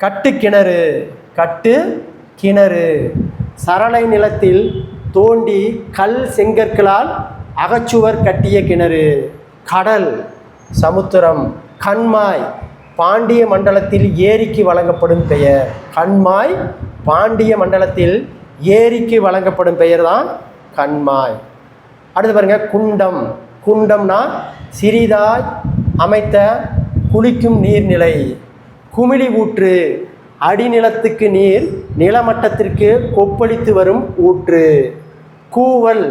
கட்டு கிணறு. கட்டு கிணறு சரளை நிலத்தில் தோண்டி கல் செங்கற்களால் அகச்சுவர் கட்டிய கிணறு. கடல் சமுத்திரம். கண்மாய் பாண்டிய மண்டலத்தில் ஏரிக்கு வழங்கப்படும் பெயர். கண்மாய் பாண்டிய மண்டலத்தில் ஏரிக்கு வழங்கப்படும் பெயர் தான் கண்மாய். அடுத்து பாருங்க, குண்டம். குண்டம்னா சிறிதாய் அமைத்த குளிக்கும் நீர்நிலை. குமிழி ஊற்று அடிநிலத்துக்கு நீர் நிலமட்டத்திற்கு கொப்பளித்து வரும் ஊற்று. கூவல்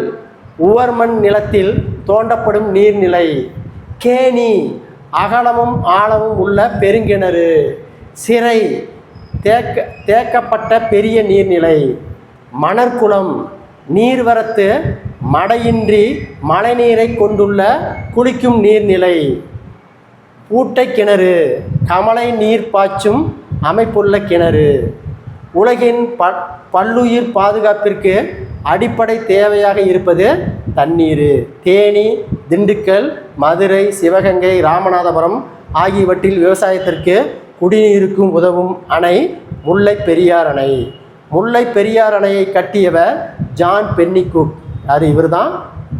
உவர்மண் நிலத்தில் தோண்டப்படும் நீர்நிலை. கேணி அகலமும் ஆழமும் உள்ள பெருங்கிணறு. சிறை தேக்கப்பட்ட பெரிய நீர்நிலை. மணற்குளம் நீர்வரத்து மடையின்றி மழைநீரை கொண்டுள்ள குளிக்கும் நீர்நிலை. பூட்டை கிணறு கமலை நீர் பாய்ச்சும் அமைப்புள்ள கிணறு. உலகின் பல்லுயிர் பாதுகாப்பிற்கு அடிப்படை தேவையாக இருப்பது தண்ணீர். தேனி, திண்டுக்கல், மதுரை, சிவகங்கை, ராமநாதபுரம் ஆகியவற்றில் விவசாயத்திற்கு குடிநீருக்கும் உதவும் அணை முல்லை பெரியார் அணை. முல்லை பெரியார் அணையை கட்டியவர் ஜான் பென்னிகுக். யார்? இவர் தான்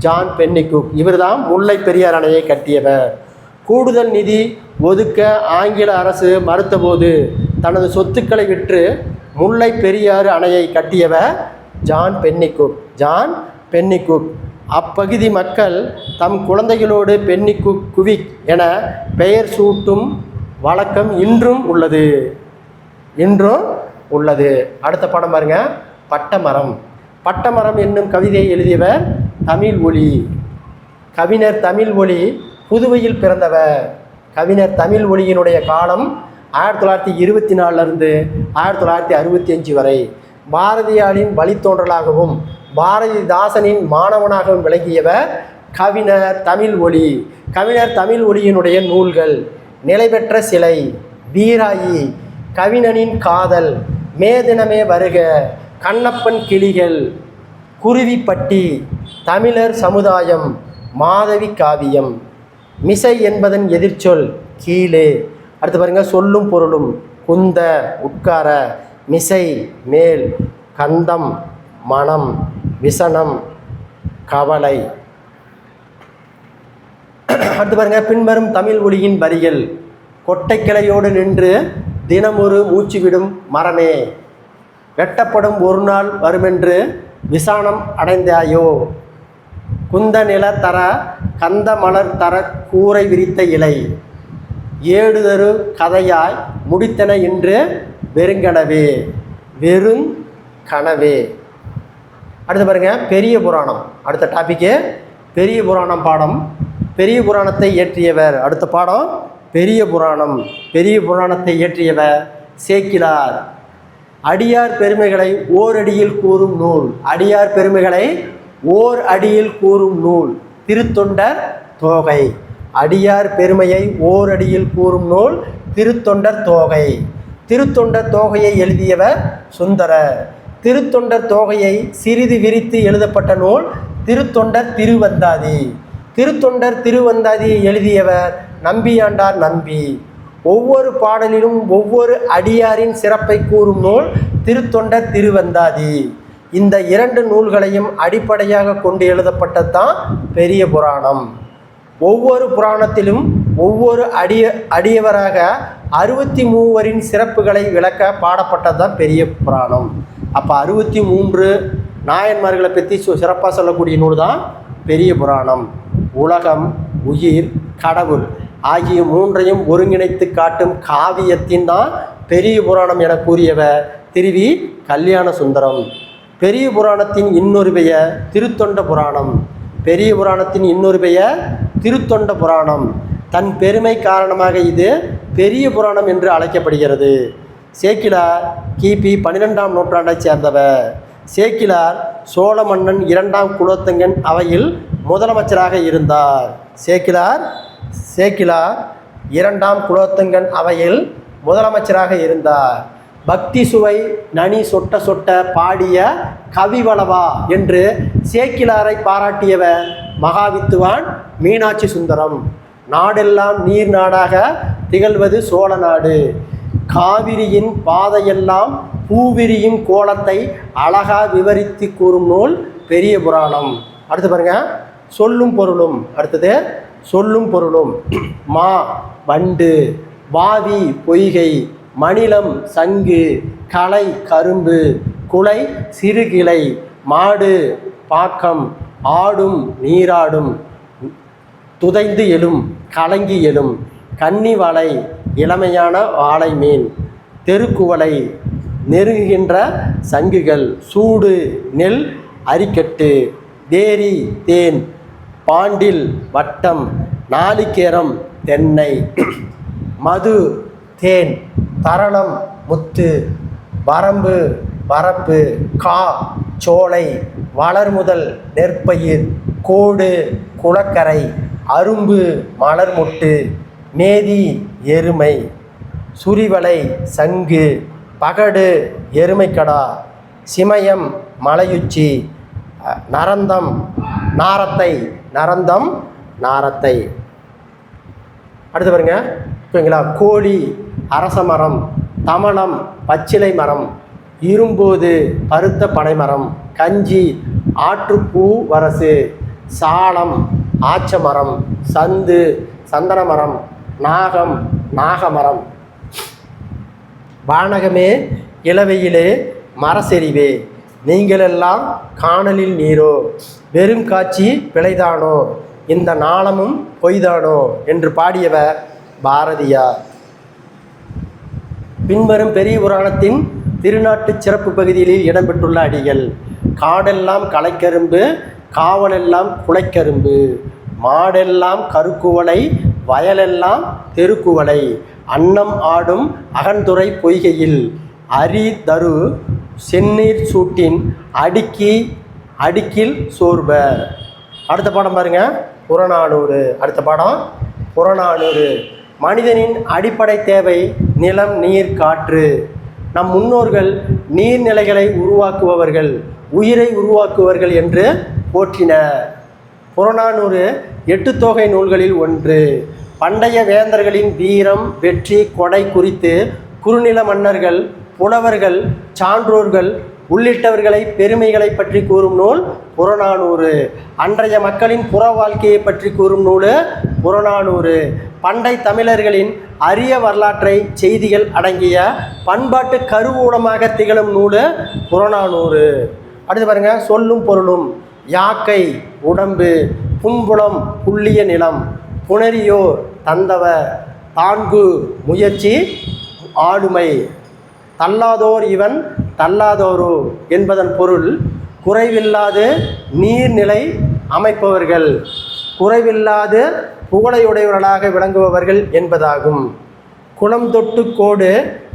ஜான் பென்னிகுக். இவர் தான் முல்லை பெரியார் அணையை கட்டியவர். கூடுதல் நிதி ஒதுக்க ஆங்கில அரசு மறுத்தபோது தனது சொத்துக்களை விற்று முல்லை பெரியாறு அணையை கட்டியவர் ஜான் பென்னிகுக். John Pennycuick. அப்பகுதி மக்கள் தம் குழந்தைகளோடு பென்னிகுக் குவிக் என பெயர் சூட்டும் வழக்கம் இன்றும் உள்ளது. அடுத்த படம் பாருங்க, பட்டமரம். பட்டமரம் என்னும் கவிதையை எழுதியவர் தமிழ் ஒளி. கவிஞர் தமிழ் ஒளி புதுவையில் பிறந்தவர். கவிஞர் தமிழ் ஒளியினுடைய காலம் 1924 1965 வரை. பாரதியாரின் வழித்தோன்றலாகவும் பாரதிதாசனின் மாணவனாகவும் விளங்கியவர் கவிஞர் தமிழ் ஒளி. கவிஞர் தமிழ் ஒளியினுடைய நூல்கள்: நிலை பெற்ற சிலை, வீராயி, கவிஞனின் காதல், மேதினமே வருக, கண்ணப்பன் கிளிகள், குருவிப்பட்டி, தமிழர் சமுதாயம், மாதவி காவியம். மிசை என்பதன் எதிர்ச்சொல் கீழே. அடுத்து பாருங்க, சொல்லும் பொருளும்: குந்த உட்கார, மிசை மேல், கந்தம் மனம், விசனம் கவலை. அடுத்து பாருங்க, பின்வரும் தமிழ் ஒளியின் வரிகள்: கொட்டைக்கிளையோடு நின்று தினமொரு மூச்சுவிடும் மரமே, வெட்டப்படும் ஒரு நாள் வருமென்று விசானம் அடைந்தாயோ, குந்த நில தர கந்த மலர் தர கூரை விரித்த இலை, ஏடுதரு கதையாய் முடித்தன இன்று வெறுங்கனவே, வெறுங்கனவே. அடுத்து பாருங்க, பெரிய புராணம். அடுத்த டாபிக்கு பெரிய புராணம் பாடம். பெரிய புராணத்தை இயற்றியவர். அடுத்த பாடம் பெரிய புராணம். பெரிய புராணத்தை இயற்றியவர் சேக்கிழார். அடியார் பெருமைகளை ஓரடியில் கூறும் நூல். அடியார் பெருமைகளை ஓர் அடியில் கூறும் நூல் திருத்தொண்டர் தோகை. அடியார் பெருமையை ஓரடியில் கூறும் நூல் திருத்தொண்டர் தோகை. திருத்தொண்டர் தோகையை எழுதியவர் சுந்தரர். திருத்தொண்டர் தோகையை சிறிது விரித்து எழுதப்பட்ட நூல் திருத்தொண்டர் திருவந்தாதி. திருத்தொண்டர் திருவந்தாதியை எழுதியவர் நம்பியாண்டார் நம்பி. ஒவ்வொரு பாடலிலும் ஒவ்வொரு அடியாரின் சிறப்பை கூறும் நூல் திருத்தொண்டர் திருவந்தாதி. இந்த 2 நூல்களையும் அடிப்படையாக கொண்டு எழுதப்பட்டது தான் பெரிய புராணம். ஒவ்வொரு புராணத்திலும் ஒவ்வொரு அடியவராக 63 சிறப்புகளை விளக்க பாடப்பட்டது தான் பெரிய புராணம். அப்போ 63 நாயன்மார்களை பற்றி சிறப்பாக சொல்லக்கூடிய நூல் தான் பெரிய புராணம். உலகம், உயிர், கடவுள் ஆகிய 3ஐயும் ஒருங்கிணைத்து காட்டும் காவியத்தின் தான் பெரிய புராணம் என கூறியவர் திருவி கல்யாண சுந்தரம். பெரிய புராணத்தின் இன்னொரு பெயர் திருத்தொண்ட புராணம். பெரிய புராணத்தின் இன்னொரு பெயர் திருத்தொண்ட புராணம். தன் பெருமை காரணமாக இது பெரிய புராணம் என்று அழைக்கப்படுகிறது. சேக்கிழார் கிபி 12ஆம் நூற்றாண்டைச் சேர்ந்தவர். சேக்கிழார் சோழ மன்னன் 2ஆம் குலோத்துங்கன் அவையில் முதலமைச்சராக இருந்தார். சேக்கிழார் 2ஆம் குலோத்துங்கன் அவையில் முதலமைச்சராக இருந்தார். பக்தி சுவை நனி சொட்ட சொட்ட பாடிய கவிவளவா என்று சேக்கிழாரை பாராட்டியவர் மகாவித்துவான் மீனாட்சி சுந்தரம். நாடெல்லாம் நீர் நாடாக திகழ்வது சோழ நாடு. காவிரியின் பாதையெல்லாம் பூவிரியும் கோலத்தை அழகா விவரித்து கூறும் நூல் பெரிய புராணம். அடுத்து பாருங்க, சொல்லும் பொருளும். அடுத்தது சொல்லும் பொருளும். மா வண்டு, வாவி பொய்கை, மணிலம் சங்கு, களை கரும்பு, குலை சிறுகிளை, மாடு பாக்கம், ஆடும் நீராடும், துதைந்து எழும் கலங்கி எழும், கன்னி வலை இளமையான வாழை மீன், தெருக்குவளை நெருங்குகின்ற சங்குகள், சூடு நெல் அரிக்கட்டு, தேரி தேன், பாண்டில் வட்டம், நாளிகேரம் தென்னை, மது தேன், தரளம் முத்து, வரம்பு வரப்பு, கா சோலை, வளர்முதல் நெற்பயிர், கோடு குளக்கரை, அரும்பு மலர்மொட்டு, மேதி எருமை, சுரிவலை சங்கு, பகடு எருமைக்கடா, சிமயம் மலையுச்சி, நரந்தம் நாரத்தை, நரந்தம் நாரத்தை. அடுத்து பாருங்க, ஓகேங்களா. கோழி அரச மரம், தமலம் பச்சிலை மரம், இரும்போது பருத்த பனைமரம், கஞ்சி ஆற்றுப்பூ வரசு, சாலம் ஆச்சமரம், சந்து சந்தன மரம், நாகம் நாகமரம், வானகமே இளவையிலே மரசெறிவே, நீங்களெல்லாம் காணலில் நீரோ, வெறும் காட்சி பிழைதானோ, இந்த நாளமும் பொய்தானோ என்று பாடியவர் பாரதியார். பின்வரும் பெரிய புராணத்தின் திருநாட்டு சிறப்பு பகுதியில் இடம்பெற்றுள்ள அடிகள்: காடெல்லாம் களைக்கரும்பு, காவலெல்லாம் குலைக்கரும்பு, மாடெல்லாம் கருக்குவளை, வயலெல்லாம் தெருக்குவளை, அன்னம் ஆடும் அகன்துறை பொய்கையில், அரி தரு செந்நீர் சூட்டின் அடுக்கில் சோர்ப. அடுத்த பாடம் பாருங்க, புறநானூறு. அடுத்த பாடம் புறநானூறு. மனிதனின் அடிப்படை தேவை நிலம், நீர், காற்று. நம் முன்னோர்கள் நீர்நிலைகளை உருவாக்குபவர்கள், உயிரை உருவாக்குவர்கள் என்று போற்றினர். புறநானூறு 8 தொகை நூல்களில் ஒன்று. பண்டைய வேந்தர்களின் வீரம், வெற்றி, கொடை குறித்து குறுநில மன்னர்கள், புலவர்கள், சான்றோர்கள் உள்ளிட்டவர்களை பெருமைகளை பற்றி கூறும் நூல் புறநானூறு. அன்றைய மக்களின் புற வாழ்க்கையை பற்றி கூறும் நூல் புறநானூறு. பண்டை தமிழர்களின் அரிய வரலாற்றை செய்திகள் அடங்கிய பண்பாட்டு கருவூலமாக திகழும் நூல் புறநானூறு. அடுத்து பாருங்க, சொல்லும் பொருளும். யாக்கை உடம்பு, புன்புலம் புள்ளிய நிலம், புணரியோர் தந்தவர், தான்கு முயற்சி ஆளுமை, தள்ளாதோர் இவன் தள்ளாதோரோ என்பதன் பொருள் குறைவில்லாது நீர்நிலை அமைப்பவர்கள், குறைவில்லாது புகழையுடையவர்களாக விளங்குபவர்கள் என்பதாகும். குளம் தொட்டு கோடு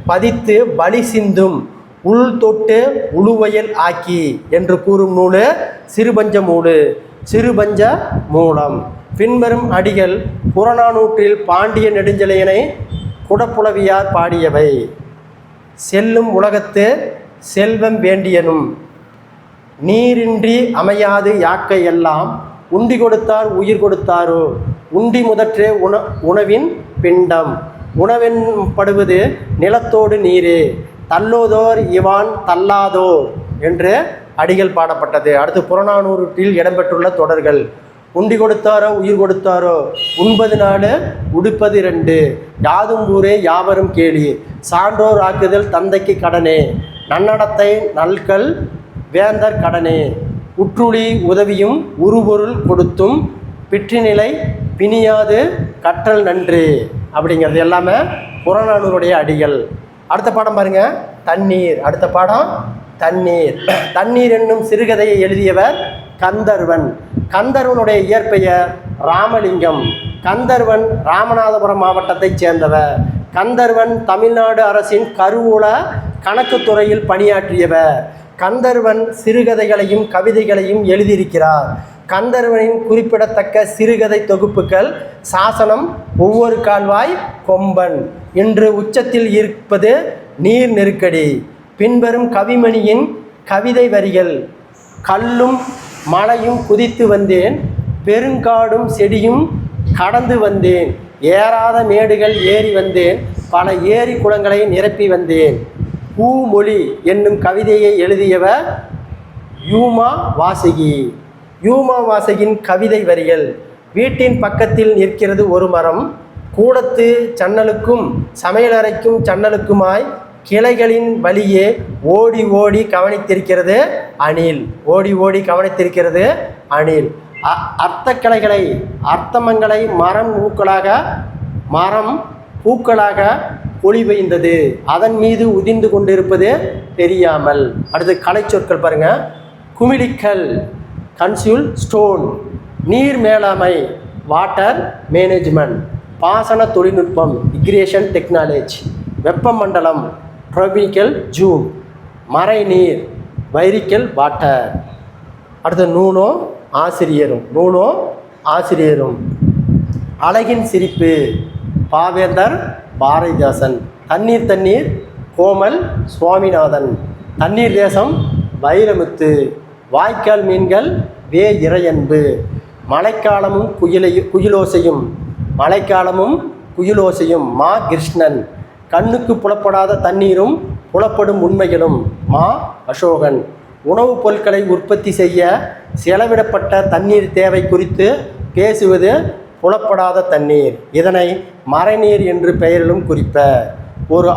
பதித்து வழி சிந்தும், உள் தொட்டு உழுவயல் ஆக்கி என்று கூறும் நூல் சிறுபஞ்ச மூலு, சிறுபஞ்ச மூலம். பின்வரும் அடிகள் புறநானூற்றில் பாண்டிய நெடுஞ்செழியனை குடப்புலவியார் பாடியவை: செல்லும் உலகத்து செல்வம் வேண்டியனும், நீரின்றி அமையாது யாக்கை எல்லாம், உண்டி கொடுத்தார் உயிர் கொடுத்தாரோ, உண்டி முதற்றே உணவின் பிண்டம், உணவென்படுவது நிலத்தோடு நீரே, தள்ளோதோர் இவான் தள்ளாதோர் என்று அடிகள் பாடப்பட்டது. அடுத்து புறநானூற்றில் இடம்பெற்றுள்ள தொடர்கள்: உண்டி கொடுத்தாரோ உயிர் கொடுத்தாரோ, உண்பது நாடு உடுப்பது 2, யாதும் ஊரே யாவரும் கேளி, சான்றோர் ஆக்குதல் தந்தைக்கு கடனே, நன்னடத்தை நல்கல் வேந்தர் கடனே, உற்றுளி உதவியும் உருபொருள் கொடுத்தும், பிற்றிநிலை பிணியாது கற்றல் நன்று. அப்படிங்கிறது எல்லாமே புறநானூறுடைய அடிகள். அடுத்த பாடம் பாருங்க, தண்ணீர். அடுத்த பாடம் தண்ணீர். தண்ணீர் என்னும் சிறுகதையை எழுதியவர் கந்தர்வன். கந்தர்வனுடைய இயற்பெயர் ராமலிங்கம். கந்தர்வன் ராமநாதபுரம் மாவட்டத்தைச் சேர்ந்தவர். கந்தர்வன் தமிழ்நாடு அரசின் கருவூல கணக்குத்துறையில் பணியாற்றியவர். கந்தர்வன் சிறுகதைகளையும் கவிதைகளையும் எழுதியிருக்கிறார். கந்தர்வனின் குறிப்பிடத்தக்க சிறுகதை தொகுப்புகள் சாசனம், ஒவ்வொரு கால்வாய், கொம்பன். இன்று உச்சத்தில் இருப்பது நீர் நெருக்கடி. பின்வரும் கவிமணியின் கவிதை வரிகள்: கல்லும் மலையும் குதித்து வந்தேன், பெருங்காடும் செடியும் கடந்து வந்தேன், ஏறாத மேடுகள் ஏறி வந்தேன், பல ஏரி குளங்களை நிரப்பி வந்தேன். பூமொழி என்னும் கவிதையை எழுதியவர் யூமா வாசகி. யூமா வாசகியின் கவிதை வரிகள்: வீட்டின் பக்கத்தில் நிற்கிறது ஒரு மரம், கூடத்து ஜன்னலுக்கும் சமையலறைக்கும் ஜன்னலுக்குமாய் கிளைகளின் வழியே ஓடி ஓடி கவனித்திருக்கிறது அணில். ஓடி ஓடி கவனித்திருக்கிறது அணில். அர்த்த கிளைகளை அர்த்தமங்களை மரம் பூக்களாக ஒளி பெய்ந்தது, அதன் மீது உதிர்ந்து கொண்டிருப்பது தெரியாமல். அடுத்து கலை சொற்கள் பாருங்க. குமிழிக்கல், கன்சூல் ஸ்டோன். நீர் மேலாண்மை, வாட்டர் மேனேஜ்மெண்ட். பாசன தொழில்நுட்பம், இரிகேஷன் டெக்னாலஜி. வெப்பமண்டலம், ட்ராபிக்கல் ஜூன். மறைநீர், வைரிக்கல் வாட்டர். அடுத்து நூனோ ஆசிரியரும். அழகின் சிரிப்பு, பாவேந்தர் பாரதிதாசன். தண்ணீர் கோமல் சுவாமிநாதன். தண்ணீர் தேசம் வைரமுத்து. வாய்க்கால் மீன்கள் வே இறையன்பு. மழைக்காலமும் குயிலோசையும் மா கிருஷ்ணன். கண்ணுக்கு புலப்படாத தண்ணீரும் புலப்படும் உண்மைகளும் மா அசோகன். உணவுப் பொருட்களை உற்பத்தி செய்ய செலவிடப்பட்ட தண்ணீர் தேவை குறித்து பேசுவது புலப்படாத தண்ணீர். இதனை மறைநீர் என்று பெயரிலும் குறிப்பர். ஒரு